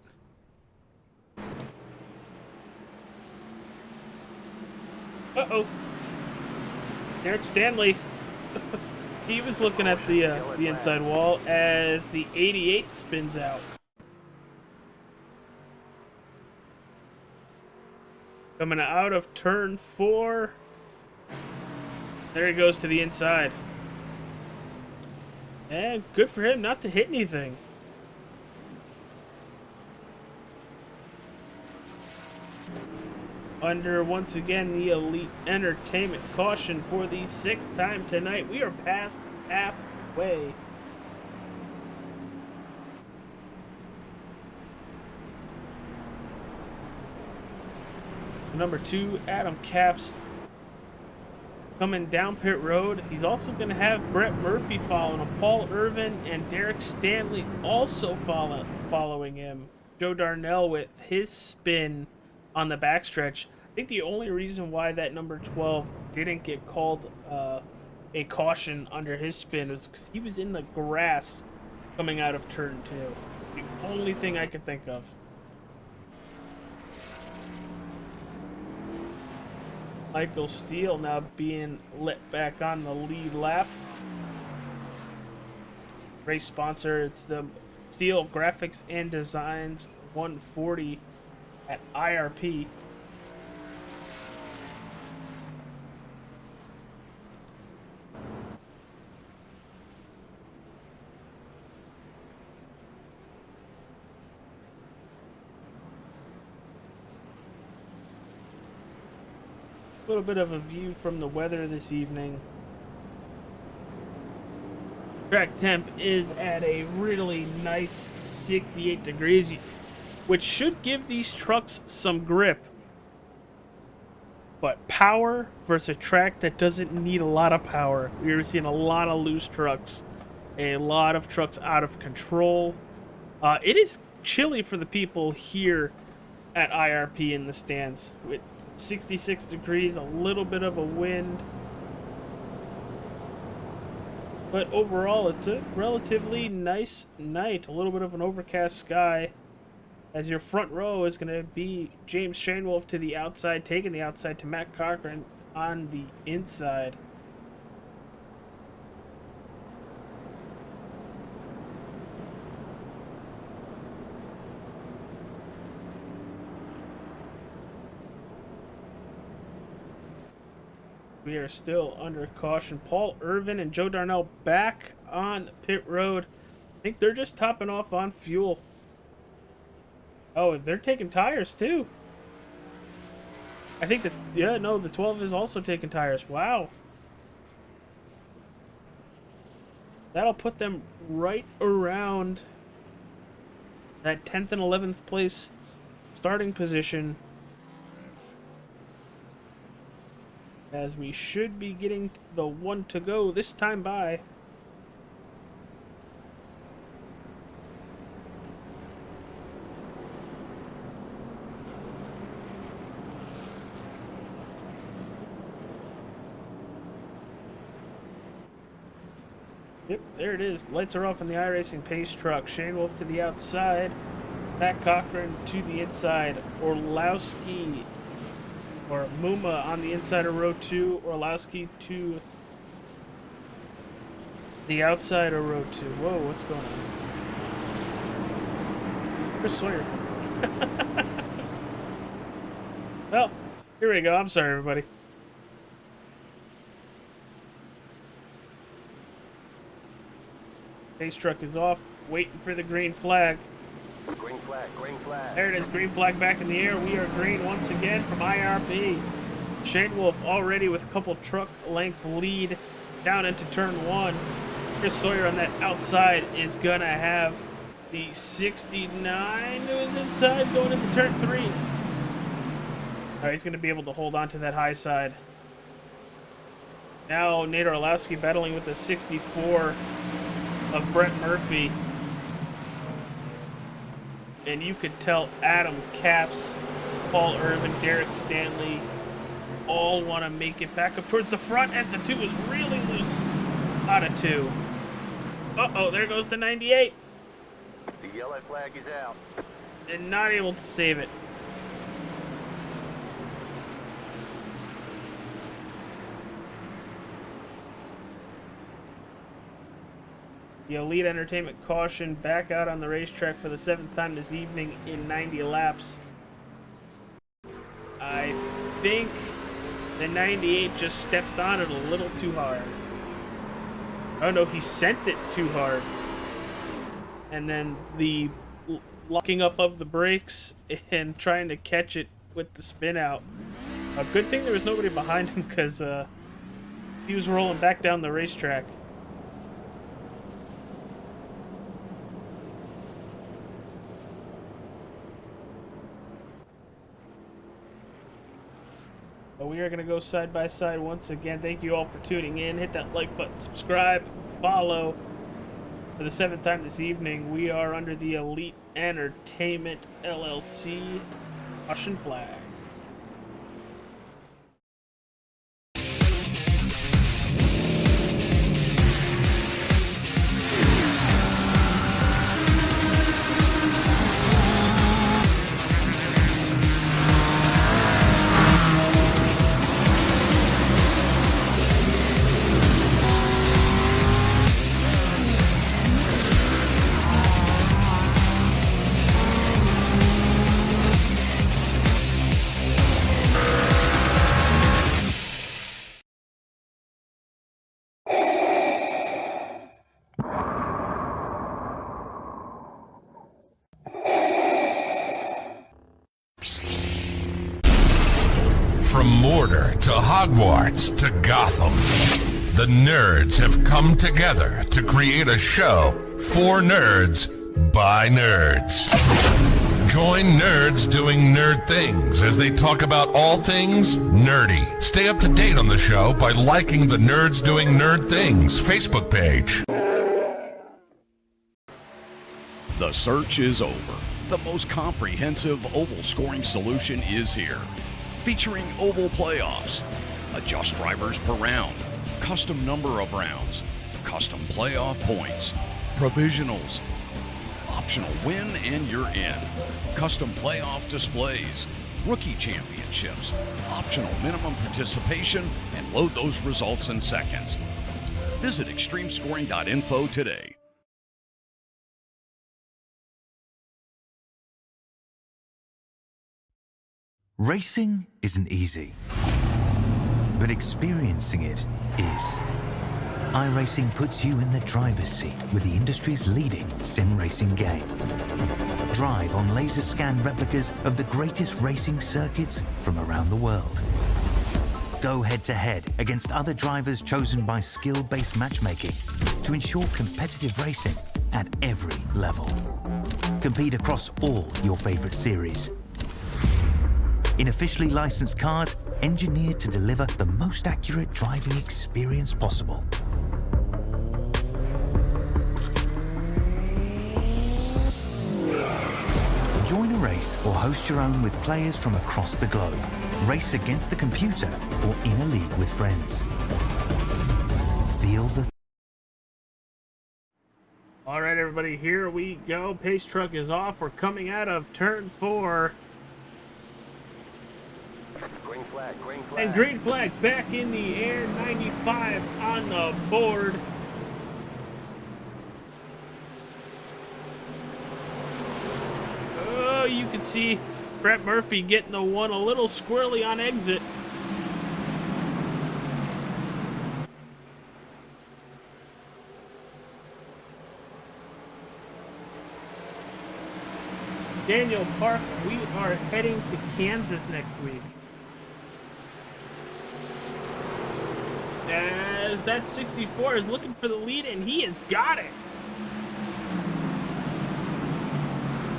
Uh-oh. Eric Stanley. He was looking at the inside wall as the 88 spins out. Coming out of turn 4. There he goes to the inside. And good for him not to hit anything. Under, once again, the Elite Entertainment caution for the 6th time tonight. We are past halfway. Number 2, Adam Capps coming down pit road. He's also going to have Brett Murphy following him. Paul Irvin and Derek Stanley also following him. Joe Darnell with his spin on the backstretch. I think the only reason why that number 12 didn't get called a caution under his spin was because he was in the grass coming out of turn 2. The only thing I could think of. Michael Steele now being let back on the lead lap. Race sponsor, it's the Steele Graphics and Designs 140 at IRP. A little bit of a view from the weather this evening. Track temp is at a really nice 68 degrees, which should give these trucks some grip. But power versus a track that doesn't need a lot of power. We're seeing a lot of loose trucks, a lot of trucks out of control. It is chilly for the people here at IRP in the stands. With 66 degrees, a little bit of a wind. But overall, it's a relatively nice night. A little bit of an overcast sky. As your front row is going to be James Shanewolf to the outside, taking the outside to Matt Cochran on the inside. We are still under caution. Paul Irvin and Joe Darnell back on pit road. I think they're just topping off on fuel. Oh, they're taking tires too. I think that, yeah, no, the 12 is also taking tires. Wow. That'll put them right around that 10th and 11th place starting position. As we should be getting the one to go this time by. Yep, there it is. Lights are off on the iRacing pace truck. Shanewolf to the outside. Matt Cochran to the inside. Orlowski or Muma on the inside of row 2. Orlowski to the outside of row 2. Whoa, what's going on? Chris Sawyer. Well, here we go. I'm sorry, everybody. Pace truck is off, waiting for the green flag. Green flag, green flag. There it is, green flag back in the air. We are green once again from IRP. Shanewolf already with a couple truck length lead down into turn 1. Chris Sawyer on that outside is gonna have the 69 who is inside going into turn 3. Alright, he's gonna be able to hold on to that high side. Now Nate Orlowski battling with the 64 of Brett Murphy. And you could tell Adam Capps, Paul Irvin, Derek Stanley all want to make it back up towards the front as the 2 is really loose out of 2. Uh-oh, there goes the 98. The yellow flag is out. And not able to save it. The Elite Entertainment caution back out on the racetrack for the 7th time this evening in 90 laps. I think the 98 just stepped on it a little too hard. Oh no, he sent it too hard. And then the locking up of the brakes and trying to catch it with the spin out. A good thing there was nobody behind him because he was rolling back down the racetrack. We are going to go side by side once again. Thank you all for tuning in. Hit that like button, subscribe, follow. For the 7th time this evening, we are under the Elite Entertainment LLC caution flag. From Mordor to Hogwarts to Gotham, the nerds have come together to create a show for nerds by nerds. Join nerds doing nerd things as they talk about all things nerdy. Stay up to date on the show by liking the Nerds Doing Nerd Things Facebook page. The search is over. The most comprehensive oval scoring solution is here. Featuring oval playoffs, adjust drivers per round, custom number of rounds, custom playoff points, provisionals, optional win and you're in, custom playoff displays, rookie championships, optional minimum participation, and load those results in seconds. Visit extremescoring.info today. Racing isn't easy, but experiencing it is. iRacing puts you in the driver's seat with the industry's leading sim racing game. Drive on laser scan replicas of the greatest racing circuits from around the world. Go head-to-head against other drivers chosen by skill-based matchmaking to ensure competitive racing at every level. Compete across all your favorite series. In officially licensed cars, engineered to deliver the most accurate driving experience possible. Join a race or host your own with players from across the globe. Race against the computer or in a league with friends. Feel the... All right, everybody, here we go. Pace truck is off. We're coming out of turn 4. Green flag, green flag. And green flag back in the air. 95 on the board. Oh, you can see Brett Murphy getting the one a little squirrely on exit. Daniel Park, we are heading to Kansas next week. As that 64 is looking for the lead, and he has got it.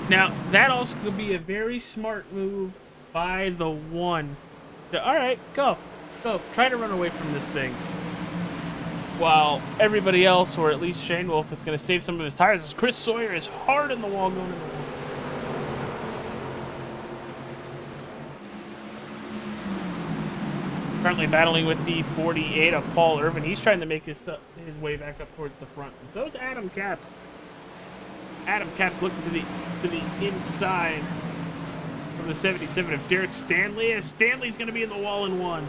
Now, that also could be a very smart move by the one. All right, go. Go. Try to run away from this thing. While everybody else, or at least Shane Wolf, is going to save some of his tires, as Chris Sawyer is hard in the wall going in the wall. Currently battling with the 48 of Paul Irvin. He's trying to make his way back up towards the front. And so is Adam Capps. Adam Capps looking to the inside from the 77 of Derek Stanley. As Stanley's going to be in the wall in one.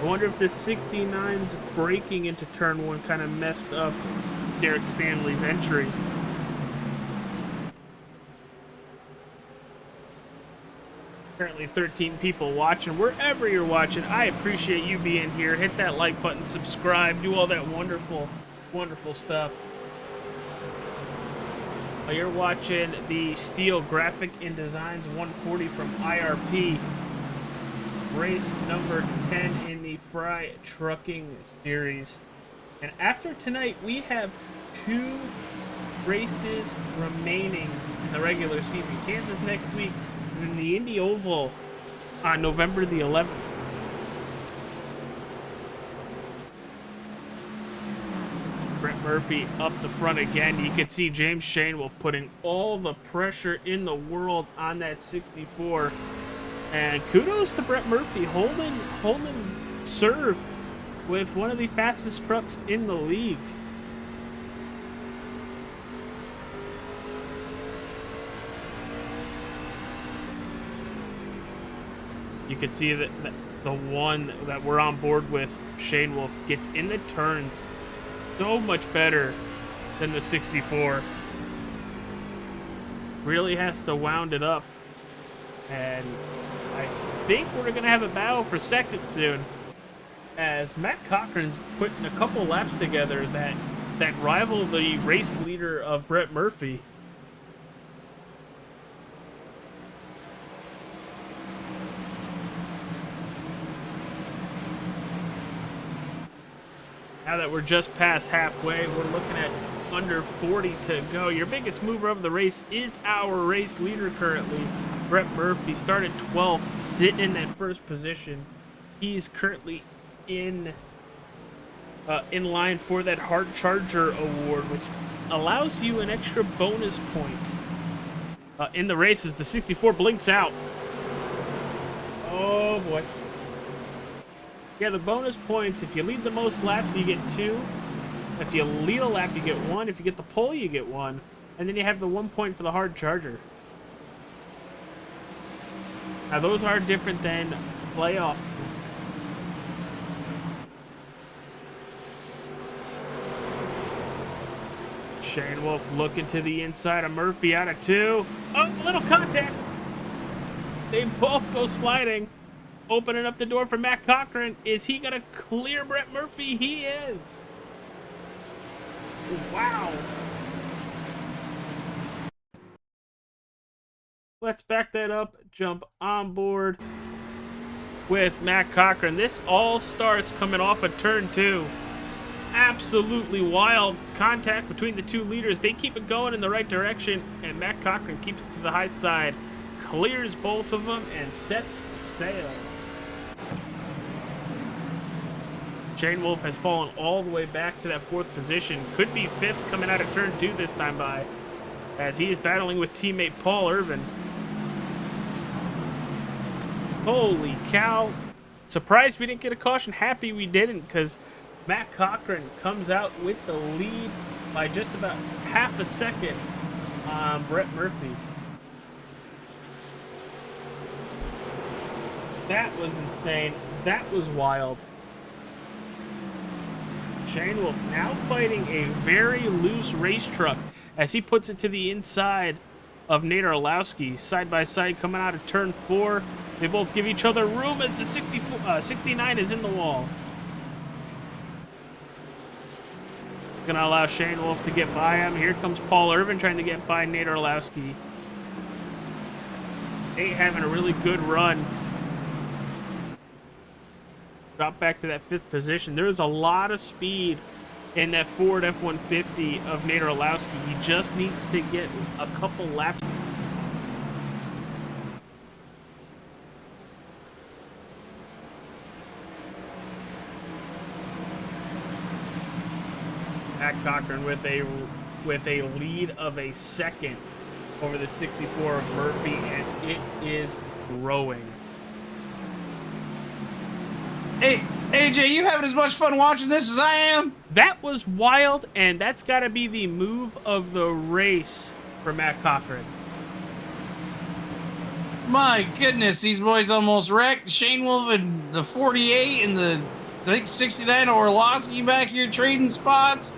I wonder if the 69's braking into turn 1 kind of messed up Derek Stanley's entry. Currently 13 people watching. Wherever you're watching, I appreciate you being here. Hit that like button, subscribe, do all that wonderful, wonderful stuff. While you're watching the Steele Graphic and Designs 140 from IRP, race number 10 in the Frey Trucking Series. And after tonight, we have 2 races remaining in the regular season. Kansas next week, and then the Indy Oval on November the 11th. Brett Murphy up the front again. You can see James Shanewolf putting all the pressure in the world on that 64. And kudos to Brett Murphy holding serve with one of the fastest trucks in the league. You can see that the one that we're on board with, Shane Wolf, gets in the turns so much better than the 64. Really has to wound it up. And I think we're going to have a battle for second soon, as Matt Cochran's putting a couple laps together that rival the race leader of Brett Murphy. Now that we're just past halfway, we're looking at under 40 to go. Your biggest mover of the race is our race leader currently, Brett Murphy. Started 12th, sitting in that first position. He's currently in line for that Hard Charger award, which allows you an extra bonus point in the race as the 64 blinks out. Oh boy. Yeah, the bonus points, if you lead the most laps, you get 2. If you lead a lap, you get 1. If you get the pole, you get 1. And then you have the 1 point for the hard charger. Now, those are different than playoff. Shane Wolf looking to the inside of Murphy out of 2. Oh, little contact. They both go sliding. Opening up the door for Matt Cochran. Is he going to clear Brett Murphy? He is. Wow. Let's back that up. Jump on board with Matt Cochran. This all starts coming off of turn 2. Absolutely wild contact between the two leaders. They keep it going in the right direction, and Matt Cochran keeps it to the high side, clears both of them, and sets sail. Shane Wolf has fallen all the way back to that 4th position. Could be 5th coming out of turn 2 this time by, as he is battling with teammate Paul Irvin. Holy cow. Surprised we didn't get a caution. Happy we didn't, because Matt Cochran comes out with the lead by just about half a second on Brett Murphy. That was insane. That was wild. Shane Wolf now fighting a very loose race truck as he puts it to the inside of Nader Orlowski. Side by side coming out of turn 4. They both give each other room as the 69 is in the wall. Gonna allow Shane Wolf to get by him. Here comes Paul Irvin trying to get by Nader Orlowski. Nate having a really good run. Drop back to that 5th position. There's a lot of speed in that Ford F-150 of Nader Orlowski. He just needs to get a couple laps. Matt Cochran with a lead of a second over the 64 of Murphy, and it is growing. Hey, AJ, you having as much fun watching this as I am? That was wild, and that's got to be the move of the race for Matt Cochran. My goodness, these boys almost wrecked. Shane Wolf and the 48 and the, I think, 69 Orlowski back here trading spots.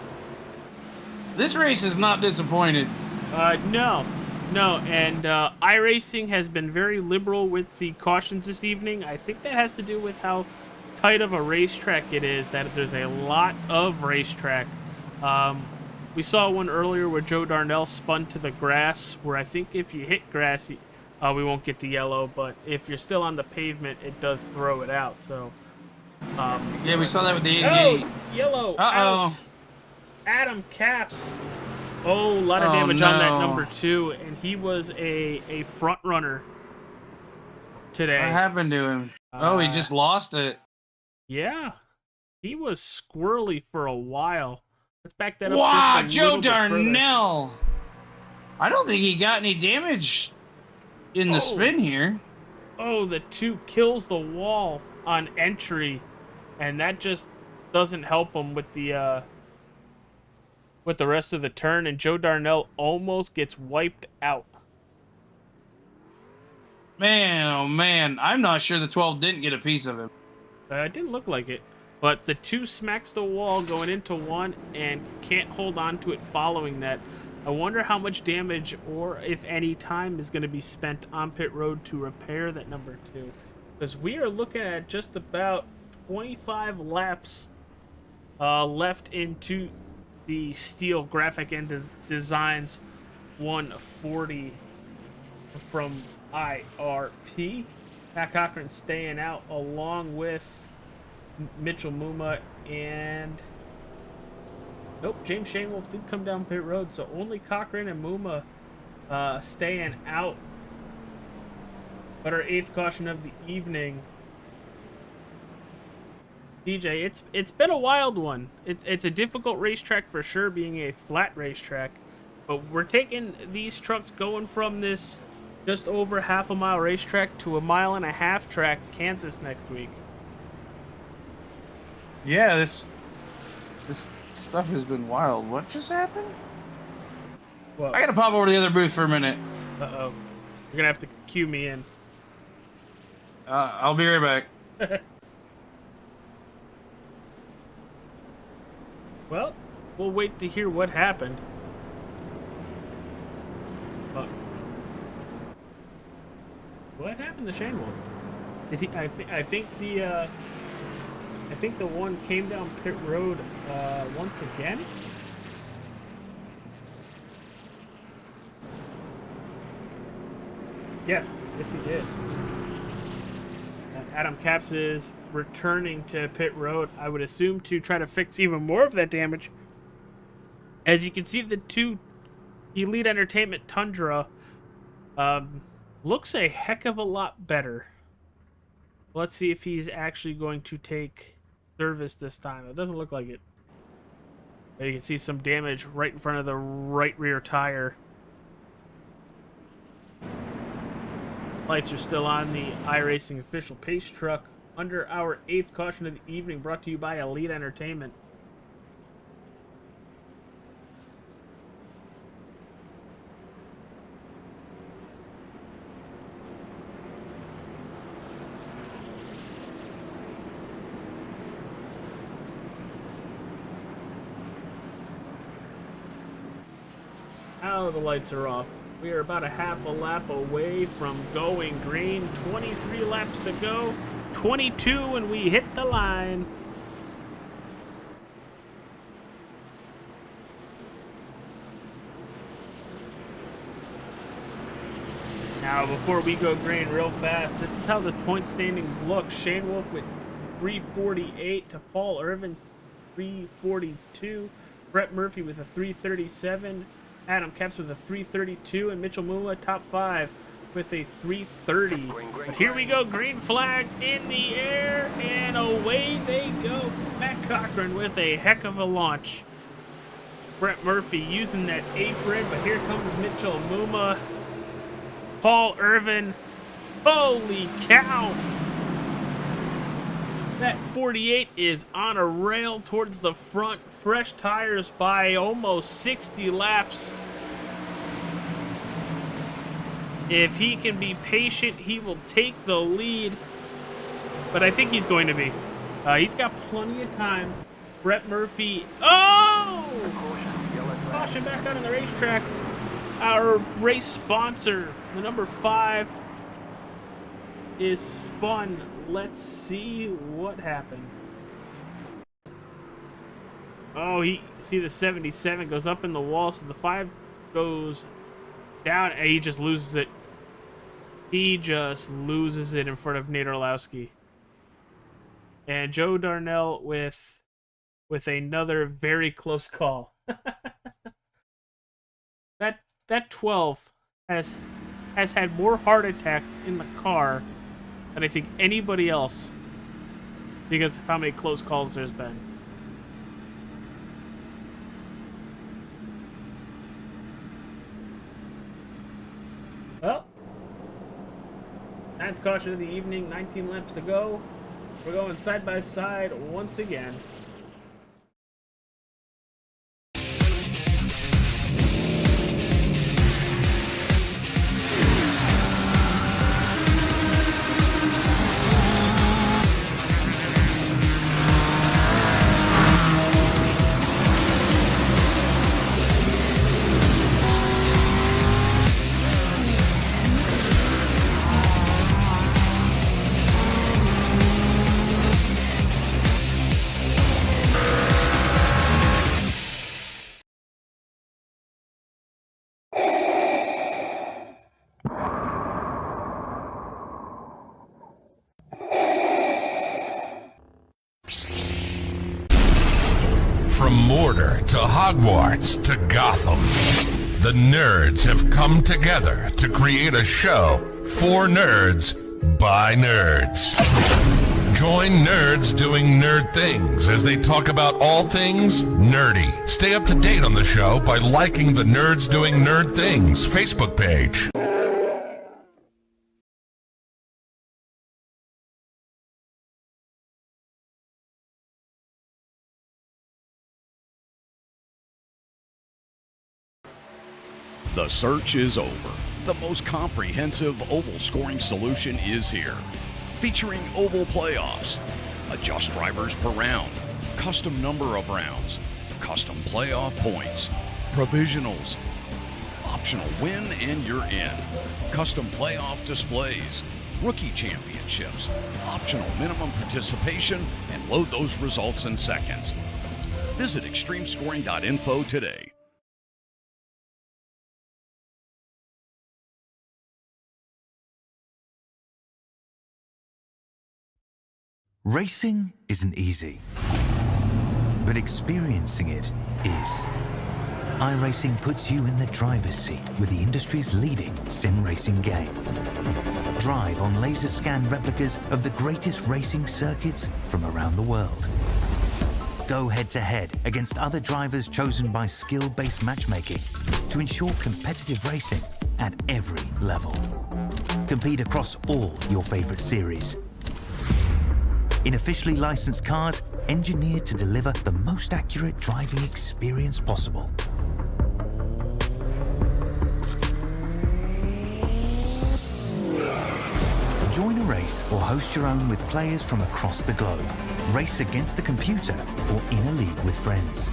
This race is not disappointed. No, and iRacing has been very liberal with the cautions this evening. I think that has to do with how tight of a racetrack it is, that there's a lot of racetrack. We saw one earlier where Joe Darnell spun to the grass, where I think if you hit grass, we won't get the yellow, but if you're still on the pavement, it does throw it out. So, yeah, we saw that with the 88. Oh, yellow. Uh-oh. Ouch. Adam Caps. Oh, a lot of damage on that number 2, and he was a front runner today. What happened to him? Oh, he just lost it. Yeah, he was squirrely for a while. Let's back that up. Wow, Joe Darnell. I don't think he got any damage in the spin here. Oh, the 2 kills the wall on entry, and that just doesn't help him with the rest of the turn, and Joe Darnell almost gets wiped out. Man, oh man, I'm not sure the 12 didn't get a piece of him. It didn't look like it, but the 2 smacks the wall going into 1 and can't hold on to it following that. I wonder how much damage, or if any time, is going to be spent on pit road to repair that number 2, because we are looking at just about 25 laps left into the Steele Graphic and Designs 140 from IRP. Matt Cochran staying out along with Mitchell Muma, and nope, James Shane Wolf did come down pit road, so only Cochran and Muma staying out. But our 8th caution of the evening. DJ, it's been a wild one. It's a difficult racetrack for sure, being a flat racetrack, but we're taking these trucks going from this just over half a mile racetrack to a 1.5 mile track, Kansas, next week. Yeah, this stuff has been wild. What just happened? Well, I gotta pop over to the other booth for a minute. uh-oh. You're gonna have to cue me in. I'll be right back. Well, we'll wait to hear what happened. What happened to Shane Wolf? Did he? I think the one came down pit road once again. Yes, he did. Adam Capps is returning to pit road, I would assume, to try to fix even more of that damage. As you can see, the two Elite Entertainment Tundra looks a heck of a lot better. Let's see if he's actually going to take service this time. It doesn't look like it. You can see some damage right in front of the right rear tire. Lights are still on the iRacing official pace truck. Under our 8th caution of the evening, brought to you by Elite Entertainment. Now the lights are off. We are about a half a lap away from going green. 23 laps to go. 22 and we hit the line. Now, before we go green real fast, this is how the point standings look. Shane Wolf with 348 to Paul Irvin 342. Brett Murphy with a 337. Adam Capps with a 332, and Mitchell Mula top 5 with a 330. But here we go, green flag in the air, and away they go. Matt Cochran with a heck of a launch. Brett Murphy using that apron, but here comes Mitchell Muma. Paul Irvin, holy cow! That 48 is on a rail towards the front. Fresh tires by almost 60 laps. If he can be patient, he will take the lead. But I think he's going to be. He's got plenty of time. Brett Murphy. Oh! Caution back out on the racetrack. Our race sponsor, the number 5, is spun. Let's see what happened. Oh, see the 77 goes up in the wall, so the 5 goes down, and he just loses it. He just loses it in front of Nate Orlowski. And Joe Darnell with another very close call. That 12 has had more heart attacks in the car than I think anybody else, because of how many close calls there's been. Well, 9th caution of the evening, 19 laps to go. We're going side by side once again. From Mordor to Hogwarts to Gotham, the nerds have come together to create a show for nerds by nerds. Join nerds doing nerd things as they talk about all things nerdy. Stay up to date on the show by liking the Nerds Doing Nerd Things Facebook page. The search is over. The most comprehensive oval scoring solution is here. Featuring oval playoffs, adjust drivers per round, custom number of rounds, custom playoff points, provisionals, optional win and you're in, custom playoff displays, rookie championships, optional minimum participation, and load those results in seconds. Visit extremescoring.info today. Racing isn't easy, but experiencing it is. iRacing puts you in the driver's seat with the industry's leading sim racing game. Drive on laser scan replicas of the greatest racing circuits from around the world. Go head to head against other drivers chosen by skill-based matchmaking to ensure competitive racing at every level. Compete across all your favorite series. In officially licensed cars, engineered to deliver the most accurate driving experience possible. Join a race or host your own with players from across the globe. Race against the computer or in a league with friends.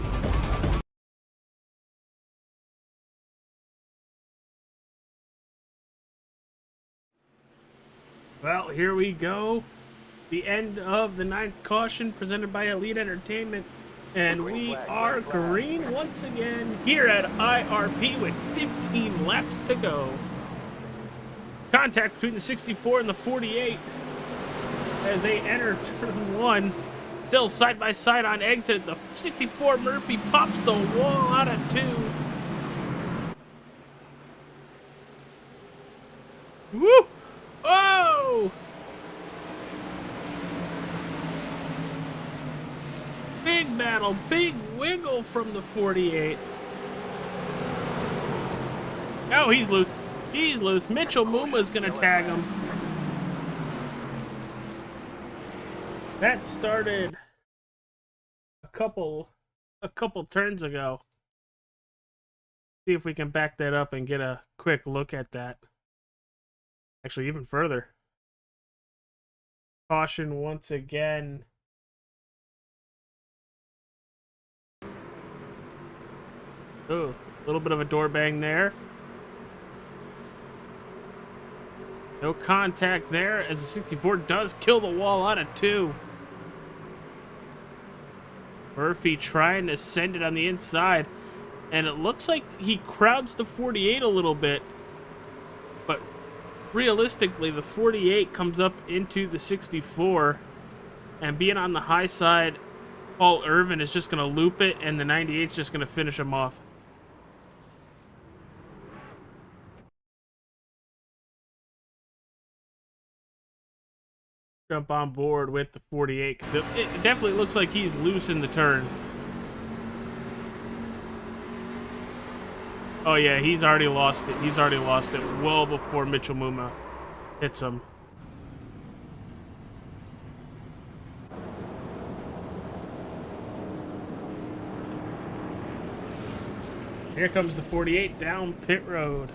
Well, here we go. The end of the 9th caution presented by Elite Entertainment. And we are green once again here at IRP with 15 laps to go. Contact between the 64 and the 48 as they enter turn 1. Still side by side on exit. The 64 Murphy pops the wall out of 2. Woo! Oh! Big battle, big wiggle from the 48. Oh, he's loose. He's loose. Mitchell Muma's gonna tag him. That started a couple turns ago. See if we can back that up and get a quick look at that. Actually, even further. Caution once again. Oh, a little bit of a door bang there. No contact there as the 64 does kill the wall out of 2. Murphy trying to send it on the inside. And it looks like he crowds the 48 a little bit. But realistically, the 48 comes up into the 64. And being on the high side, Paul Irvin is just going to loop it. And the 98 is just going to finish him off. Jump on board with the 48 because it definitely looks like he's loose in the turn. Oh yeah, he's already lost it. He's already lost it well before Mitchell Muma hits him. Here comes the 48 down pit road.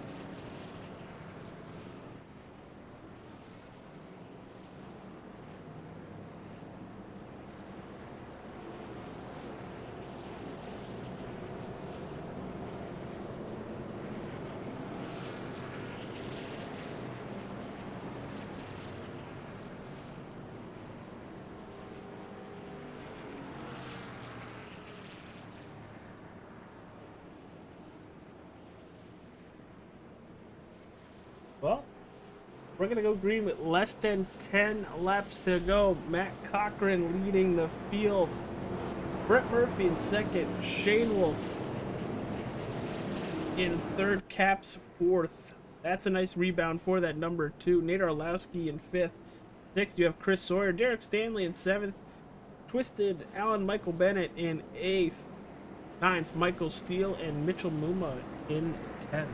Well, we're going to go green with less than 10 laps to go. Matt Cochran leading the field. Brett Murphy in second. Shane Wolf in third. Caps fourth. That's a nice rebound for that number 2. Nate Arlowski in 5th. Next, you have Chris Sawyer. Derek Stanley in 7th. Twisted Alan Michael Bennett in 8th. 9th, Michael Steele and Mitchell Muma in 10th.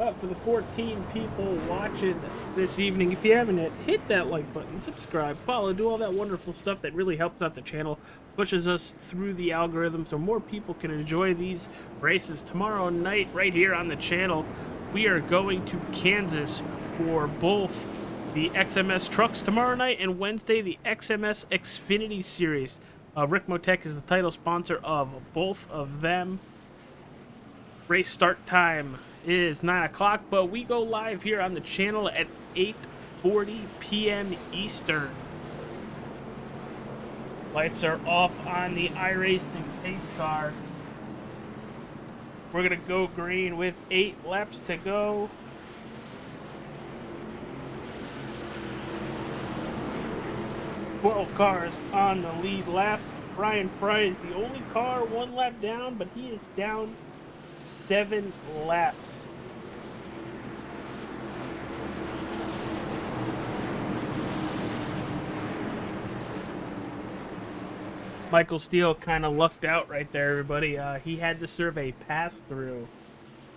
But for the 14 people watching this evening, if you haven't yet, hit that like button, subscribe, follow, do all that wonderful stuff that really helps out the channel, pushes us through the algorithm so more people can enjoy these races. Tomorrow night, right here on the channel, we are going to Kansas for both the XMS trucks tomorrow night, and Wednesday the XMS Xfinity Series. Rick Motek is the title sponsor of both of them. Race start time is 9 o'clock, but we go live here on the channel at 8:40 p.m. Eastern. Lights are off on the iRacing pace car. We're going to go green with 8 laps to go. Twelve cars on the lead lap. Brian Frey is the only car 1 lap down, but he is down 7 laps. Michael Steele kind of lucked out right there, everybody. He had to serve a pass-through,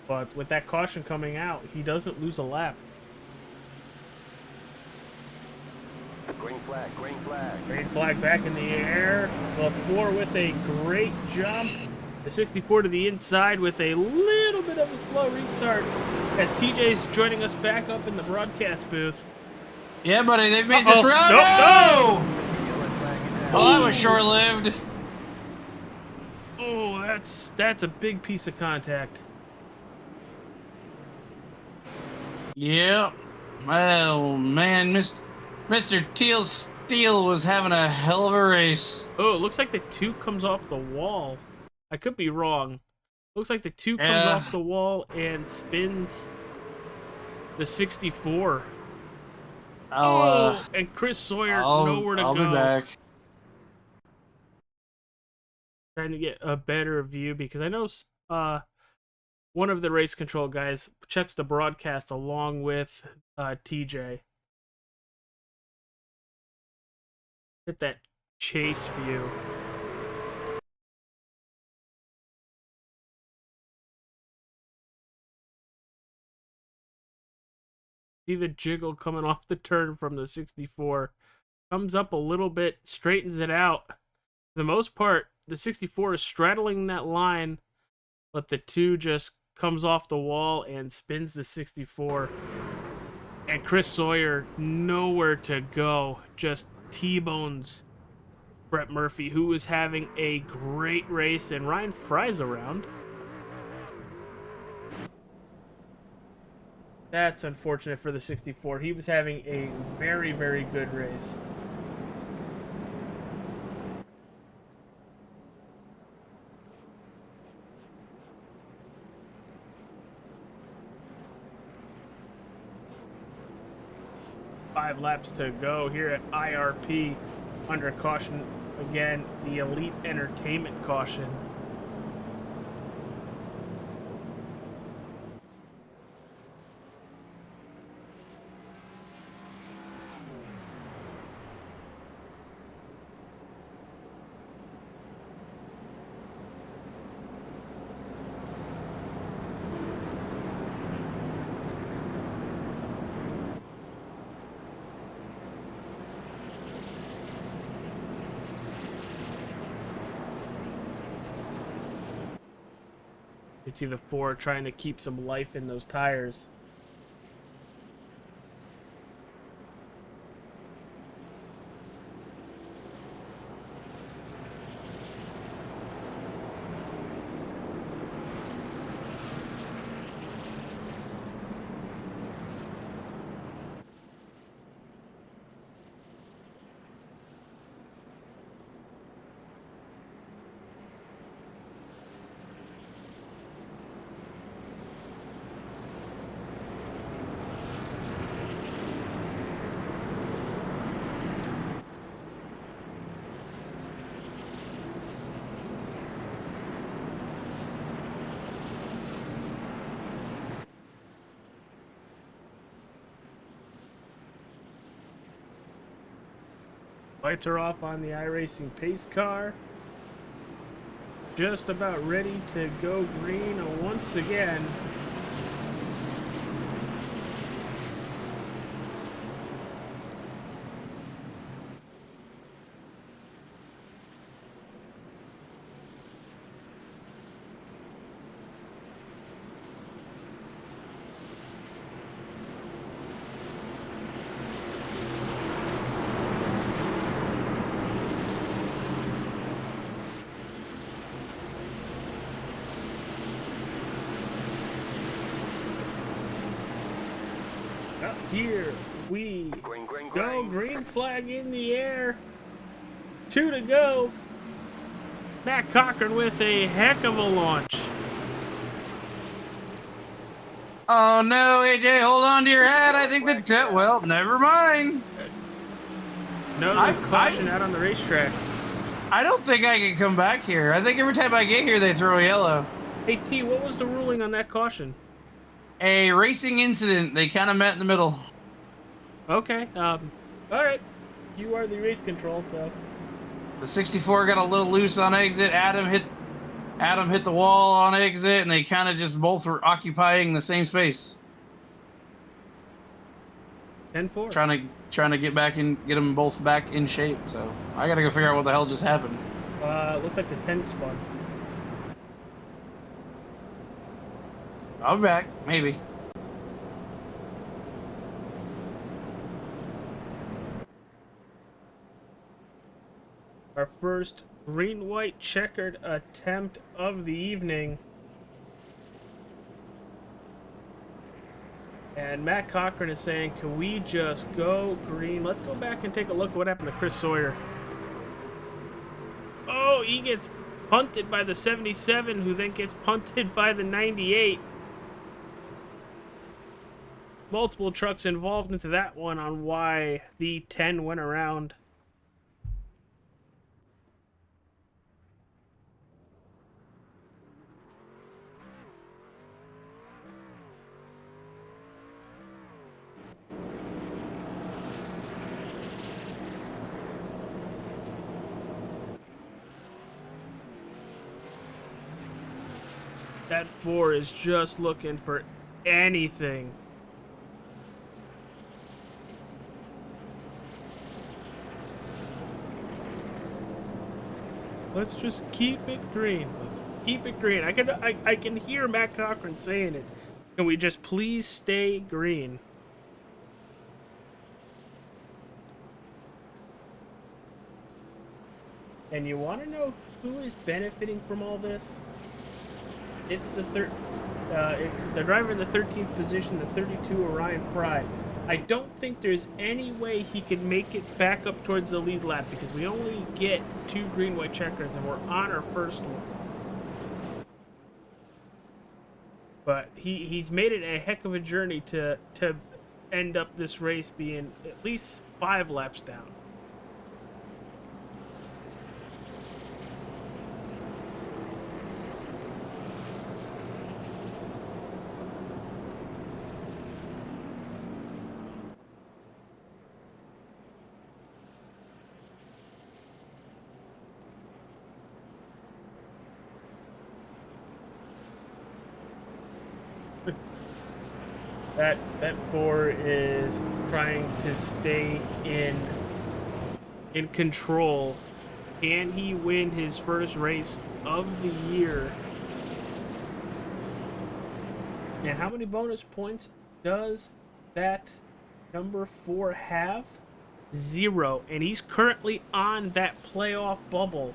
but with that caution coming out, he doesn't lose a lap. Green flag, green flag. Green flag back in the air. The 4 with a great jump. The 64 to the inside with a little bit of a slow restart as TJ's joining us back up in the broadcast booth. Yeah, buddy, they've made this round. Nope, No! Oh, that was short-lived. Oh, that's a big piece of contact. Yep. Well, man, Mr. Steele was having a hell of a race. Oh, it looks like the 2 comes off the wall. I could be wrong. Looks like the 2 comes off the wall and spins the 64. And Chris Sawyer nowhere to go. I'll be back. Trying to get a better view because I know one of the race control guys checks the broadcast along with TJ. Get that chase view. See the jiggle coming off the turn from the 64. Comes up a little bit, straightens it out. For the most part, the 64 is straddling that line, but the 2 just comes off the wall and spins the 64. And Chris Sawyer, nowhere to go. Just T-bones Brett Murphy, who was having a great race, and Ryan Frey's around. That's unfortunate for the 64. He was having a very, very good race. Five laps to go here at IRP under caution. Again, the Elite Entertainment caution. You can see the 4 trying to keep some life in those tires. Lights are off on the iRacing pace car. Just about ready to go green once again. Up here we go. Green flag in the air. 2 to go. Matt Cochran with a heck of a launch. Oh no, AJ, hold on to your hat. I think well, never mind. No caution out on the racetrack. I don't think I can come back here. I think every time I get here, they throw a yellow. Hey, T, what was the ruling on that caution? A racing incident. They kind of met in the middle. Okay. All right. You are the race control, so. The 64 got a little loose on exit. Adam hit the wall on exit, and they kind of just both were occupying the same space. 10-4. Trying to get them both back in shape. So I gotta go figure out what the hell just happened. Looked like the 10 spun. I'll be back, maybe. Our first green-white checkered attempt of the evening. And Matt Cochran is saying, can we just go green? Let's go back and take a look at what happened to Chris Sawyer. Oh, he gets punted by the 77, who then gets punted by the 98. Multiple trucks involved into that one on why the 10 went around. That 4 is just looking for anything. Let's just keep it green. Let's keep it green. I can hear Matt Cochran saying it. Can we just please stay green? And you want to know who is benefiting from all this? It's the driver in the 13th position, the 32, Ryan Frey. I don't think there's any way he can make it back up towards the lead lap because we only get 2 green-white checkers and we're on our first one. But he's made it a heck of a journey to end up this race being at least 5 laps down. That 4 is trying to stay in control. Can he win his first race of the year? And how many bonus points does that number 4 have? 0. And he's currently on that playoff bubble.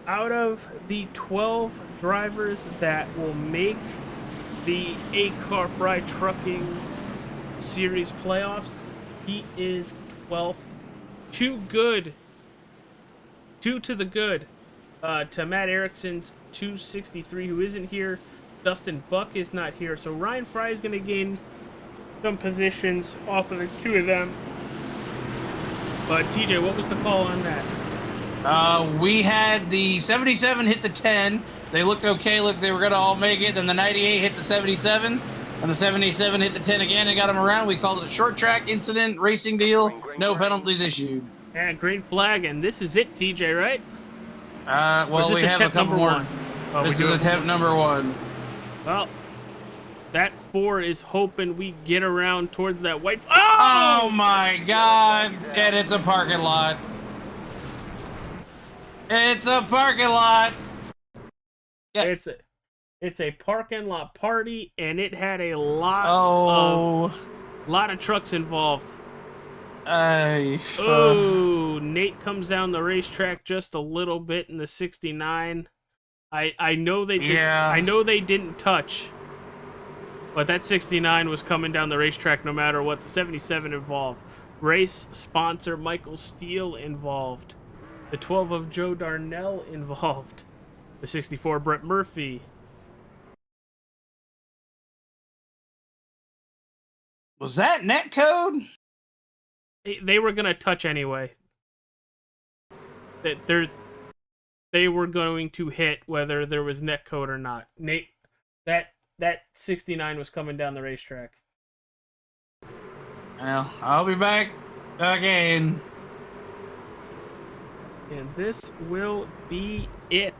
Out of the 12 drivers that will make the ACAR Frey Truckin Series playoffs, he is 12th. Too good. 2 to the good. To Matt Erickson's 263, who isn't here. Dustin Buck is not here. So Ryan Frey is going to gain some positions off of the 2 of them. But TJ, what was the call on that? We had the 77 hit the 10. They looked okay. Look, they were going to all make it. Then the 98 hit the 77. And the 77 hit the 10 again and got him around. We called it a short track incident, racing deal. No penalties issued. And green flag. And this is it, TJ, right? Well, we have a couple more. Oh, this is attempt number 1. Well, that 4 is hoping we get around towards that white. Oh my God! And it's a parking lot. It's a parking lot. Yeah. It's a parking lot party, and it had a lot of trucks involved. Oh, Nate comes down the racetrack just a little bit in the 69. I know they did, I know they didn't touch. But that 69 was coming down the racetrack no matter what. The 77 involved. Race sponsor Michael Steele involved. The 12 of Joe Darnell involved. The 64 Brett Murphy. Was that net code? They were going to touch anyway. They were going to hit whether there was net code or not. Nate, that 69 was coming down the racetrack. Well, I'll be back again. And this will be it.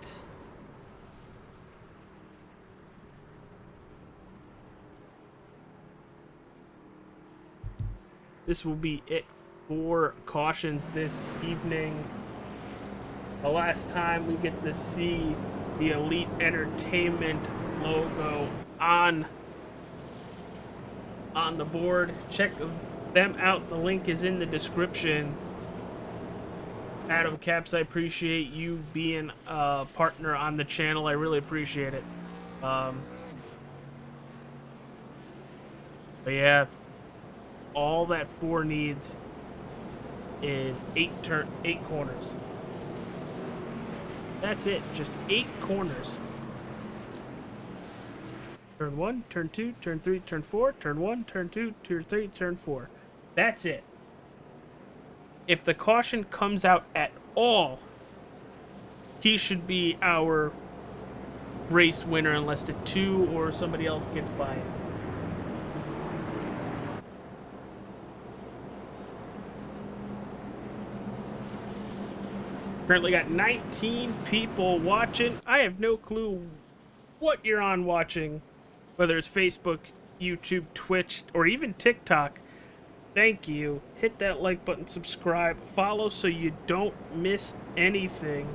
This will be it for cautions this evening. The last time we get to see the Elite Entertainment logo on the board. Check them out. The link is in the description. Adam Caps, I appreciate you being a partner on the channel. I really appreciate it. But yeah, all that 4 needs is 8 corners. That's it, just 8 corners. Turn 1, turn 2, turn 3, turn 4, turn 1, turn 2, turn 3, turn 4. That's it. If the caution comes out at all, he should be our race winner unless the 2 or somebody else gets by him. Currently got 19 people watching. I have no clue what you're on watching, whether it's Facebook, YouTube, Twitch, or even TikTok. Thank you. Hit that like button, subscribe, follow so you don't miss anything.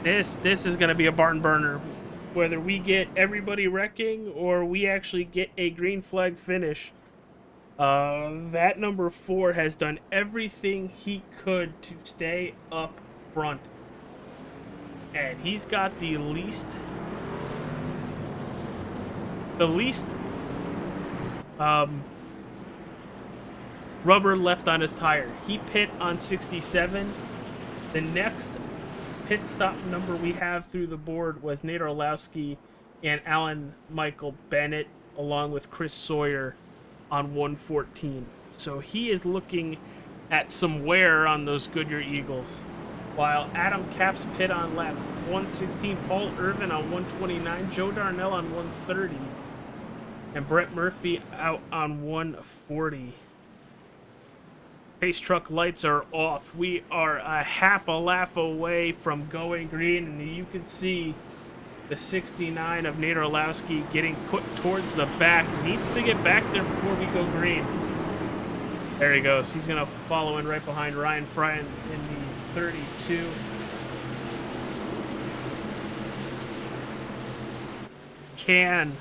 This is going to be a barn burner. Whether we get everybody wrecking or we actually get a green flag finish. That number 4 has done everything he could to stay up front. And he's got the least rubber left on his tire. He pit on 67. The next pit stop number we have through the board was Nate Orlowski and Alan Michael Bennett, along with Chris Sawyer on 114. So he is looking at some wear on those Goodyear Eagles. While Adam Caps pit on lap 116, Paul Irvin on 129, Joe Darnell on 130, and Brett Murphy out on 140. Pace truck lights are off. We are a half a lap away from going green, and you can see the 69 of Nate Orlowski getting put towards the back. Needs to get back there before we go green. There he goes. He's going to follow in right behind Ryan Frey in the 32. Can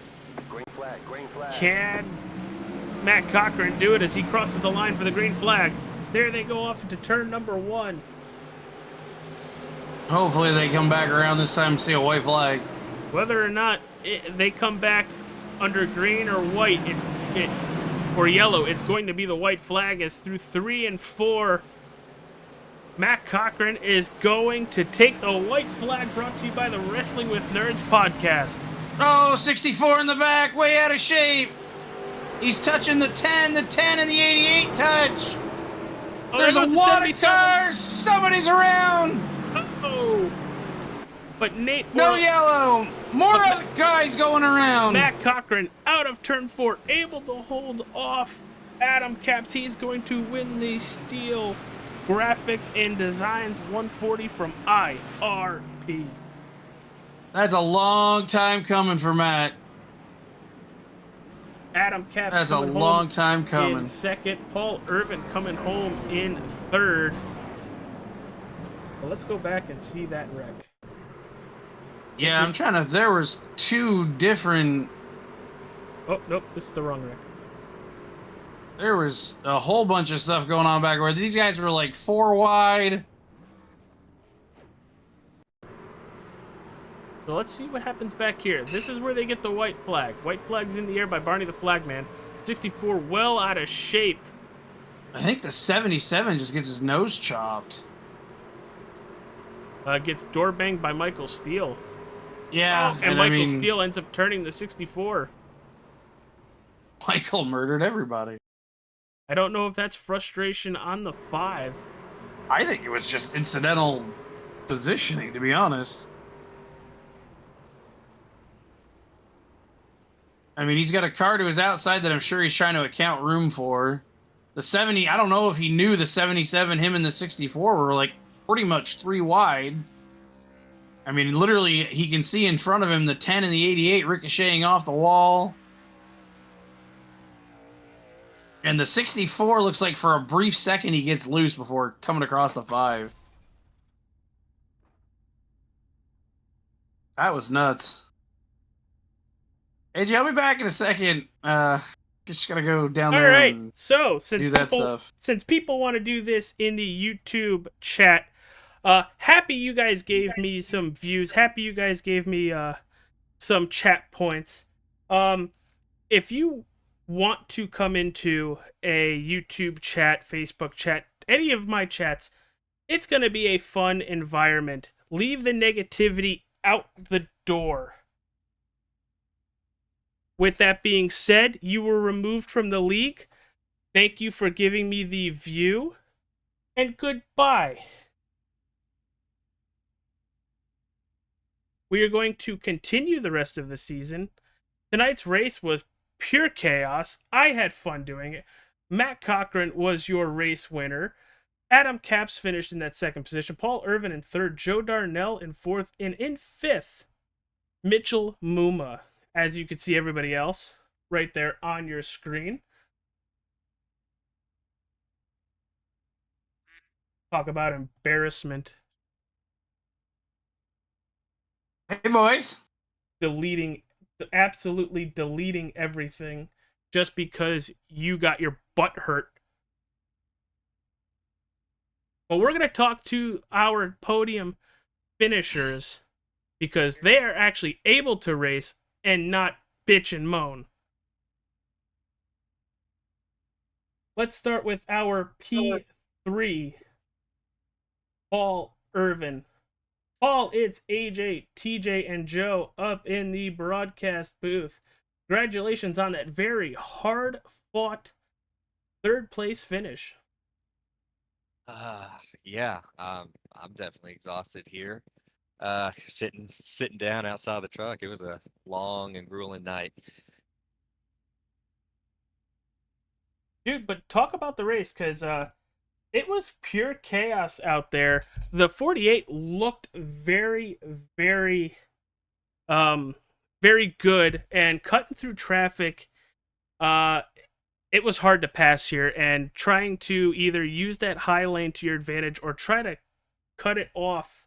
Matt Cochran do it as he crosses the line for the green flag? There they go off into turn number 1. Hopefully they come back around this time and see a white flag. Whether or not they come back under green or white, or yellow, it's going to be the white flag, as through 3 and 4, Matt Cochran is going to take the white flag, brought to you by the Wrestling with Nerds podcast. Oh, 64 in the back, way out of shape. He's touching the 10, and the 88 touch. Oh, there's a lot of cars. Somebody's around. Uh-oh. But Nate... No yellow. More other guys going around. Matt Cochran out of turn 4, able to hold off Adam Caps. He's going to win the Steele Graphics and Designs 140 from IRP. That's a long time coming for Matt. Adam Caps. That's a long time coming. In second, Paul Irvin coming home in third. Well, let's go back and see that wreck. Yeah, I'm trying to... There was 2 different... Oh, nope, this is the wrong wreck. There was a whole bunch of stuff going on back where these guys were like 4 wide. So let's see what happens back here. This is where they get the white flag. White flag's in the air by Barney the Flagman. 64 well out of shape. I think the 77 just gets his nose chopped. Gets door banged by Michael Steele. Yeah, And Michael Steele ends up turning the 64. Michael murdered everybody. I don't know if that's frustration on the 5. I think it was just incidental positioning, to be honest. I mean, he's got a car to his outside that I'm sure he's trying to account room for. The 70, I don't know if he knew the 77, him and the 64 were like pretty much 3 wide. I mean, literally, he can see in front of him the 10 and the 88 ricocheting off the wall. And the 64 looks like for a brief second he gets loose before coming across the 5. That was nuts. AJ, I'll be back in a second. Just gotta go down there. All right. And so do that stuff. since people want to do this in the YouTube chat, happy you guys gave me some views. Happy you guys gave me some chat points. If you want to come into a YouTube chat, Facebook chat, any of my chats, it's gonna be a fun environment. Leave the negativity out the door. With that being said, you were removed from the league. Thank you for giving me the view. And goodbye. We are going to continue the rest of the season. Tonight's race was pure chaos. I had fun doing it. Matt Cochran was your race winner. Adam Capps finished in that second position. Paul Irvin in third. Joe Darnell in fourth. And in fifth, Mitchell Muma. As you can see everybody else right there on your screen. Talk about embarrassment. Hey, boys. Absolutely deleting everything just because you got your butt hurt. But we're going to talk to our podium finishers because they are actually able to race and not bitch and moan. Let's start with our P3, Paul Irvin. Paul, it's AJ, TJ, and Joe up in the broadcast booth. Congratulations on that very hard-fought third-place finish. Yeah, I'm definitely exhausted here. Sitting down outside the truck. It was a long and grueling night. Dude, but talk about the race, because it was pure chaos out there. The 48 looked very, very, very good, and cutting through traffic, it was hard to pass here, and trying to either use that high lane to your advantage or try to cut it off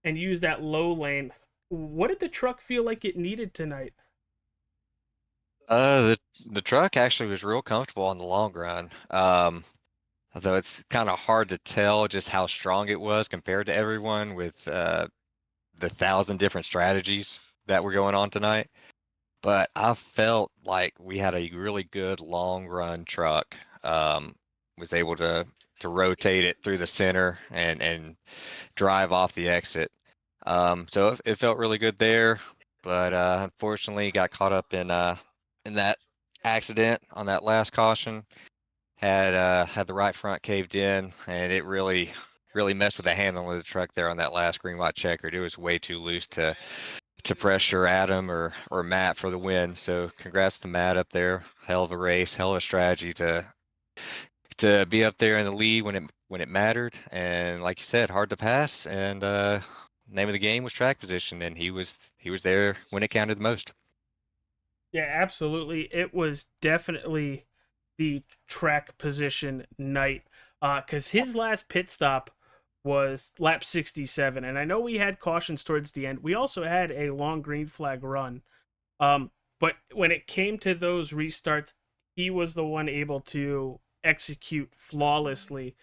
and use that low lane. What did the truck feel like it needed tonight? The truck actually was real comfortable on the long run. Although it's kind of hard to tell just how strong it was compared to everyone with the 1,000 different strategies that were going on tonight. But I felt like we had a really good long run truck. Was able to rotate it through the center and drive off the exit. So it felt really good there, but unfortunately got caught up in that accident on that last caution. Had the right front caved in, and it really messed with the handling of the truck there on that last green white checkered. It was way too loose to pressure Adam or Matt for the win. So congrats to Matt up there. Hell of a race, hell of a strategy to be up there in the lead when it mattered. And like you said, hard to pass. And name of the game was track position, and he was there when it counted the most. Yeah, absolutely. It was definitely the track position night, because his last pit stop was lap 67, and I know we had cautions towards the end. We also had a long green flag run, but when it came to those restarts, he was the one able to execute flawlessly.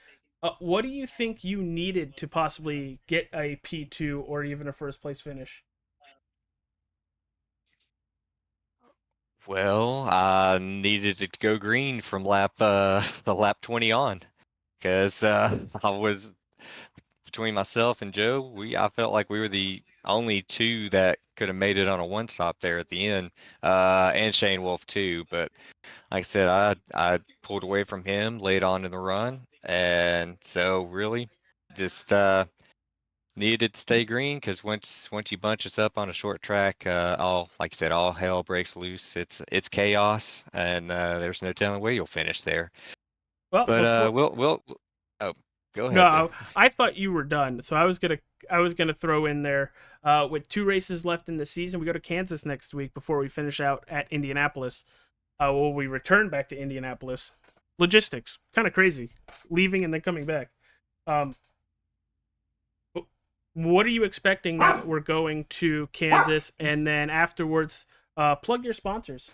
What do you think you needed to possibly get a P2 or even a first place finish? Well, I needed it to go green from the lap 20 on, because I was between myself and Joe. I felt like we were the only two that could have made it on a one stop there at the end, and Shane Wolf too. But like I said, I pulled away from him late on in the run, and so really just needed to stay green, because once you bunch us up on a short track, all like you said, all hell breaks loose. It's chaos, and there's no telling where you'll finish there. Well, But we'll oh, go ahead. no, I thought you were done, so I was gonna throw in there. With 2 races left in the season, we go to Kansas next week before we finish out at Indianapolis. We return back to Indianapolis. Logistics, kind of crazy, leaving and then coming back. What are you expecting now that we're going to Kansas, and then afterwards, plug your sponsors?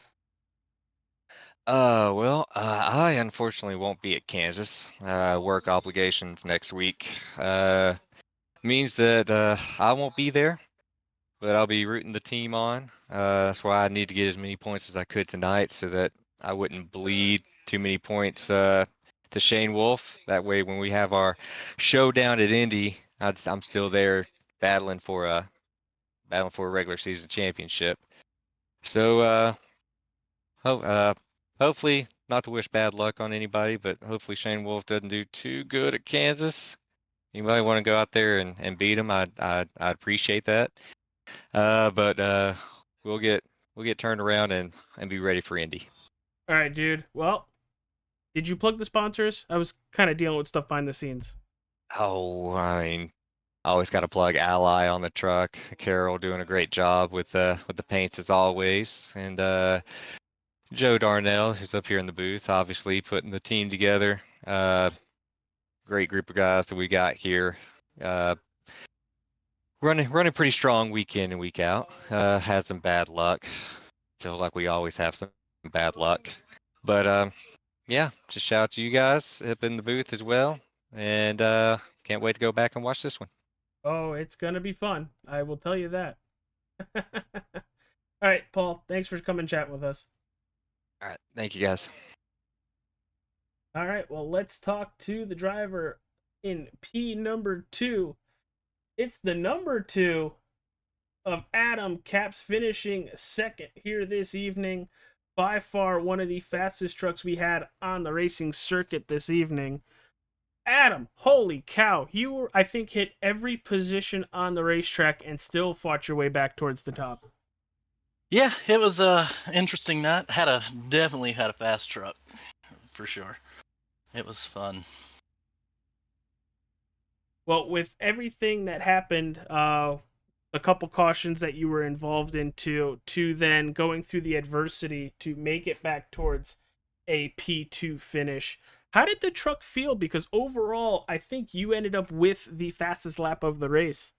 Well, I unfortunately won't be at Kansas. Work obligations next week. Means that I won't be there, but I'll be rooting the team on. That's why I need to get as many points as I could tonight, so that I wouldn't bleed too many points to Shane Wolf. That way, when we have our showdown at Indy, I'm still there battling for a regular season championship. So hopefully, not to wish bad luck on anybody, but hopefully Shane Wolf doesn't do too good at Kansas. You might want to go out there and beat him. I'd appreciate that. But we'll get turned around and be ready for Indy. All right, dude. Well, did you plug the sponsors? I was kind of dealing with stuff behind the scenes. Oh, I mean, I always got to plug Ally on the truck. Carol doing a great job with the paints as always, and Joe Darnell, who's up here in the booth, obviously putting the team together. Great group of guys that we got here. Running pretty strong week in and week out. Had some bad luck. Feels like we always have some bad luck. But yeah, just shout out to you guys up in the booth as well. And can't wait to go back and watch this one. Oh, it's gonna be fun. I will tell you that. All right, Paul. Thanks for coming and chatting with us. All right, thank you guys. All right, well, let's talk to the driver in P number 2. It's the number 2 of Adam Capps, finishing second here this evening. By far one of the fastest trucks we had on the racing circuit this evening. Adam, holy cow, you were, I think, hit every position on the racetrack and still fought your way back towards the top. Yeah, it was interesting night. Definitely had a fast truck, for sure. It was fun. Well, with everything that happened, a couple cautions that you were involved in, to then going through the adversity to make it back towards a P2 finish, how did the truck feel? Because overall, I think you ended up with the fastest lap of the race.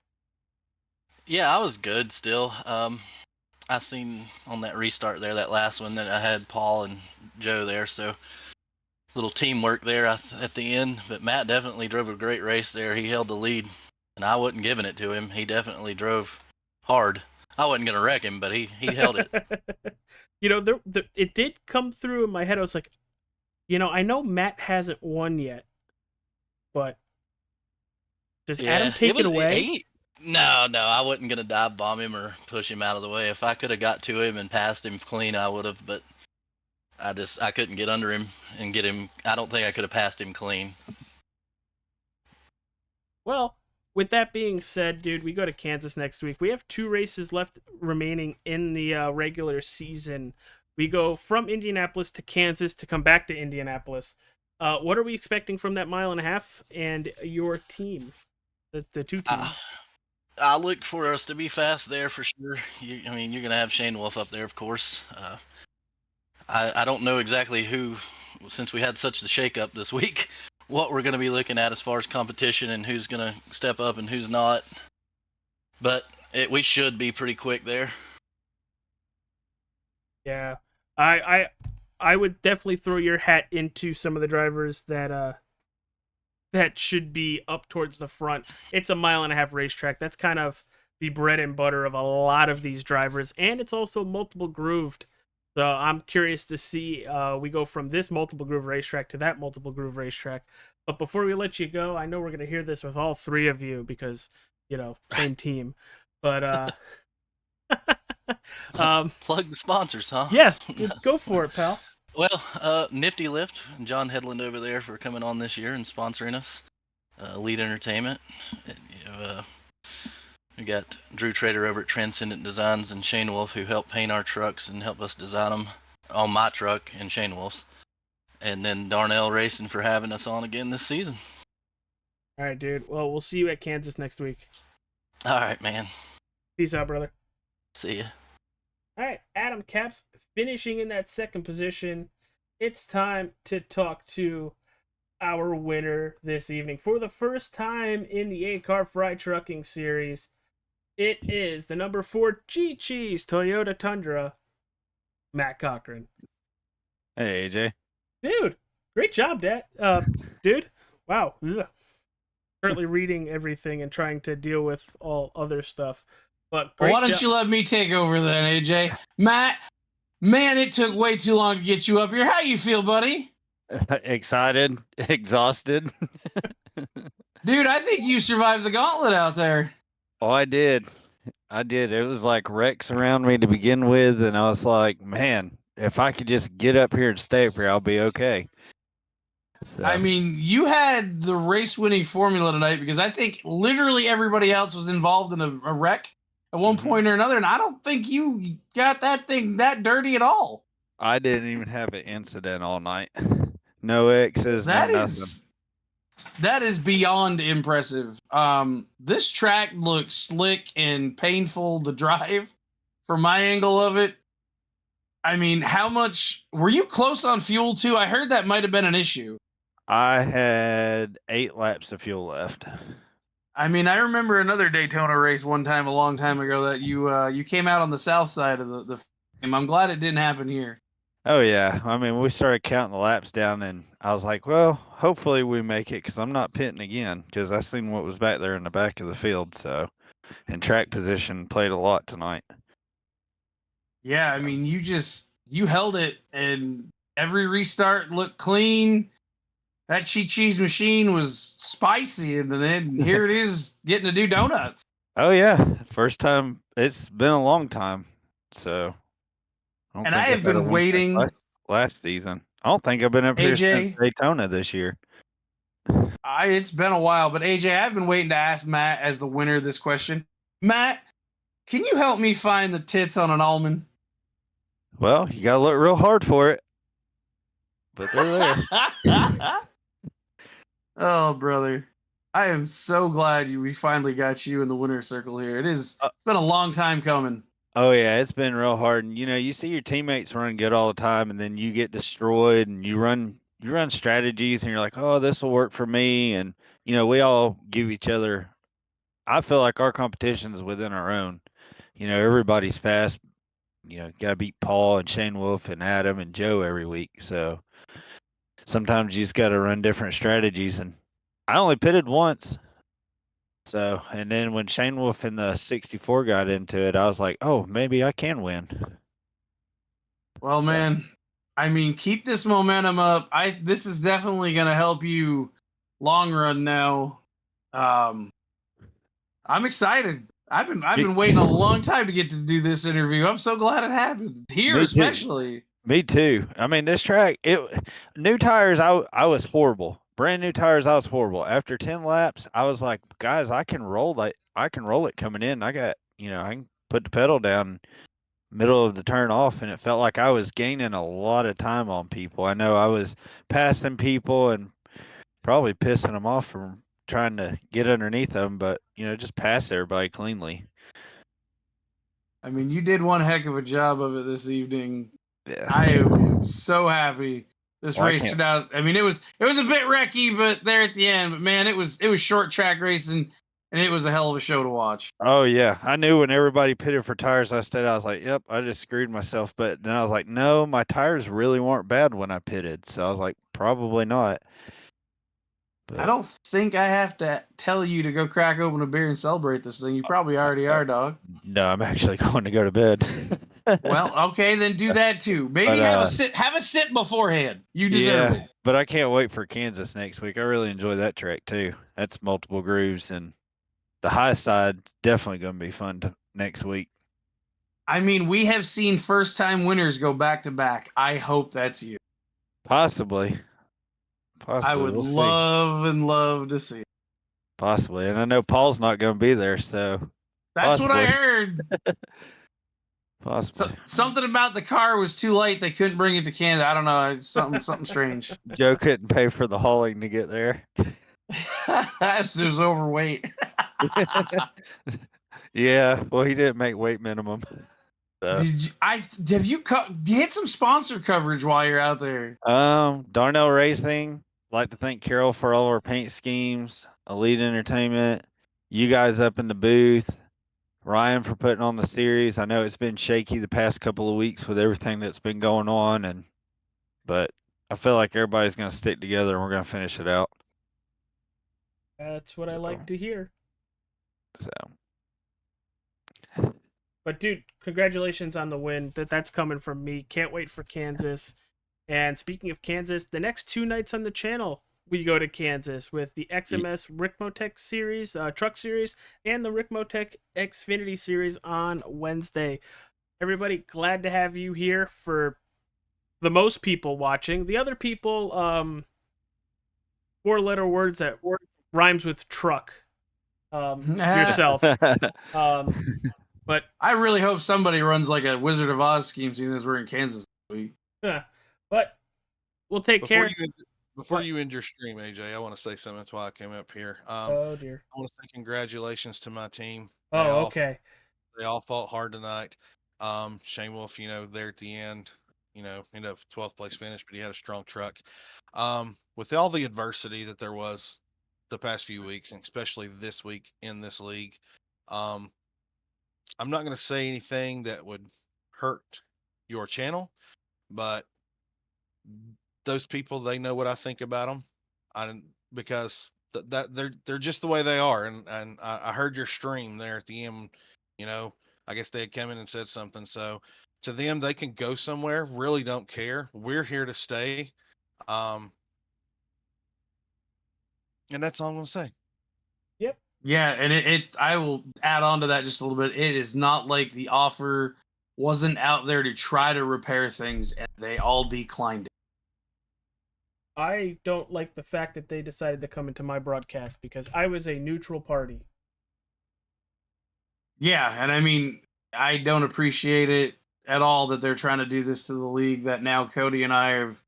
Yeah, I was good still. I seen on that restart there, that last one, that I had Paul and Joe there, so little teamwork there at the end. But Matt definitely drove a great race there. He held the lead, and I wasn't giving it to him. He definitely drove hard. I wasn't going to wreck him, but he held it. You know, it did come through in my head. I was like, you know, I know Matt hasn't won yet, but does Adam take it away? No, I wasn't going to dive bomb him or push him out of the way. If I could have got to him and passed him clean, I would have, but I couldn't get under him and get him. I don't think I could have passed him clean. Well, with that being said, dude, we go to Kansas next week. We have 2 races left remaining in the regular season. We go from Indianapolis to Kansas to come back to Indianapolis. What are we expecting from that 1.5 miles and your team, the 2 teams? I look for us to be fast there for sure. You're going to have Shane Wolf up there, of course. I don't know exactly who, since we had such the shakeup this week, what we're going to be looking at as far as competition and who's going to step up and who's not. But we should be pretty quick there. Yeah, I would definitely throw your hat into some of the drivers that should be up towards the front. It's a 1.5 mile racetrack. That's kind of the bread and butter of a lot of these drivers, and it's also multiple grooved. So I'm curious to see we go from this multiple groove racetrack to that multiple groove racetrack. But before we let you go, I know we're gonna hear this with all three of you because same team. But Plug the sponsors, huh? yeah, go for it, pal. Well, Nifty Lift, John Headland over there for coming on this year and sponsoring us. Lead Entertainment. We got Drew Trader over at Transcendent Designs and Shane Wolf, who helped paint our trucks and help us design them on my truck and Shane Wolf's. And then Darnell Racing for having us on again this season. All right, dude. Well, we'll see you at Kansas next week. All right, man. Peace out, brother. See ya. All right, Adam Caps finishing in that second position. It's time to talk to our winner this evening. For the first time in the ACAR Frey Truckin series, it is the number 4 Chi-Chi's Toyota Tundra, Matt Cochran. Hey, AJ. Dude, great job, Dad. Dude, wow. Ugh. Currently reading everything and trying to deal with all other stuff. But why don't you let me take over then, AJ? Matt, man, it took way too long to get you up here. How you feel, buddy? Excited, exhausted. Dude, I think you survived the gauntlet out there. Oh, I did. It was like wrecks around me to begin with, and I was like, man, if I could just get up here and stay up here, I'll be okay. So. I mean, you had the race-winning formula tonight because I think literally everybody else was involved in a wreck at one point or another, and I don't think you got that thing that dirty at all. I didn't even have an incident all night. No X's, no nothing. That is beyond impressive. This track looks slick and painful to drive from my angle of it. I mean, how much were you close on fuel too? I heard that might have been an issue. I had 8 laps of fuel left. I mean, I remember another Daytona race one time a long time ago that you came out on the south side of the I'm glad it didn't happen here. Oh, yeah. I mean, we started counting the laps down, and I was like, well, hopefully we make it because I'm not pitting again because I seen what was back there in the back of the field. So, and track position played a lot tonight. Yeah, I mean, you held it, and every restart looked clean. That Chi-Chi's machine was spicy, and then here it is getting to do donuts. Oh, yeah. First time. It's been a long time. So. And I have been waiting. Last season. I don't think I've been up here since Daytona this year. It's been a while, but AJ, I've been waiting to ask Matt as the winner this question. Matt, can you help me find the tits on an almond? Well, you got to look real hard for it. But they're there. Oh, brother. I am so glad we finally got you in the winner's circle here. It's been a long time coming. Oh, yeah, it's been real hard. And, you see your teammates run good all the time, and then you get destroyed, and you run strategies, and you're like, oh, this will work for me. And, we all give each other – I feel like our competition is within our own. Everybody's fast. Got to beat Paul and Shane Wolf and Adam and Joe every week. So sometimes you just got to run different strategies. And I only pitted once. So, and then when Shane Wolf and the 64 got into it, I was like, oh, maybe I can win. Well, man, I mean, keep this momentum up. This is definitely going to help you long run now. I'm excited. I've been waiting a long time to get to do this interview. I'm so glad it happened here, especially. Me too. I mean, this track, new tires, I was horrible. Brand new tires, I was horrible. After 10 laps, I was like, guys, I can roll it coming in. I got, I can put the pedal down middle of the turn off, and it felt like I was gaining a lot of time on people. I know I was passing people and probably pissing them off from trying to get underneath them, but, just pass everybody cleanly. I mean, you did one heck of a job of it this evening. Yeah. I am so happy. This race turned out. I mean, it was a bit wrecky, but there at the end. But man, it was short track racing, and it was a hell of a show to watch. Oh yeah, I knew when everybody pitted for tires, I was like, "Yep, I just screwed myself." But then I was like, "No, my tires really weren't bad when I pitted," so I was like, "Probably not." I don't think I have to tell you to go crack open a beer and celebrate this thing. You probably already are, dog. No, I'm actually going to go to bed. Well, okay, then do that too. Maybe But, have a sip. Have a sip beforehand. You deserve it. But I can't wait for Kansas next week. I really enjoy that track too. That's multiple grooves, and the high side definitely going to be fun next week. I mean, we have seen first-time winners go back to back. I hope that's you. Possibly. I would We'll see. love to see. Possibly, and I know Paul's not going to be there, so That's what I possibly. heard. Possibly. Something about the car was too late. They couldn't bring it to Canada. I don't know. Something strange. Joe couldn't pay for the hauling to get there. It was overweight. Yeah, well, he didn't make weight minimum. So. Have you hit some sponsor coverage while you're out there? Darnell Racing. Like to thank Carol for all our paint schemes. Elite Entertainment. You guys up in the booth. Ryan for putting on the series. I know it's been shaky the past couple of weeks with everything that's been going on, but I feel like everybody's going to stick together and we're going to finish it out. That's what I like to hear. So. But dude, congratulations on the win. That's coming from me. Can't wait for Kansas. And speaking of Kansas, the next 2 nights on the channel, we go to Kansas with the XMS Rick Motec series, truck series, and the Rick Motec Xfinity series on Wednesday. Everybody, glad to have you here. For the most people watching, the other people, 4-letter words that rhymes with truck. Yourself. But I really hope somebody runs like a Wizard of Oz scheme, seeing as we're in Kansas this week. But we'll take care. Before you end your stream, AJ, I want to say something. That's why I came up here. Oh dear. I want to say congratulations to my team. Okay. They all fought hard tonight. Shane Wolf, there at the end, ended up 12th place finish, but he had a strong truck. With all the adversity that there was the past few weeks, and especially this week in this league, I'm not going to say anything that would hurt your channel, but those people, they know what I think about them. Because they're just the way they are. And I heard your stream there at the end, I guess they had come in and said something. So to them, they can go somewhere, really don't care. We're here to stay. And that's all I'm going to say. Yep. Yeah, and I will add on to that just a little bit. It is not like the offer wasn't out there to try to repair things, and they all declined it. I don't like the fact that they decided to come into my broadcast because I was a neutral party. Yeah, and I mean, I don't appreciate it at all that they're trying to do this to the league that now Cody and I have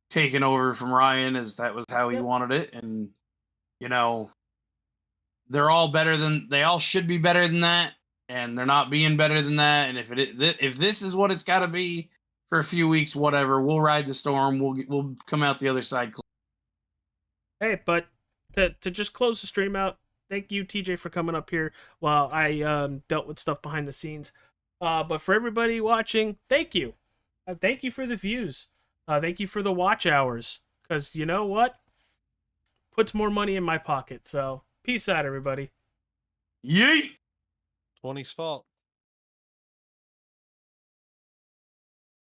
taken over from Ryan, as that was how he wanted it. And, they're all they all should be better than that, and they're not being better than that. And if this is what it's got to be for a few weeks, whatever, we'll ride the storm. We'll come out the other side. Hey, but to just close the stream out, thank you, TJ, for coming up here while I dealt with stuff behind the scenes. But for everybody watching, thank you. Thank you for the views. Thank you for the watch hours. Because you know what? Puts more money in my pocket. So peace out, everybody. Yeet! 20's fault.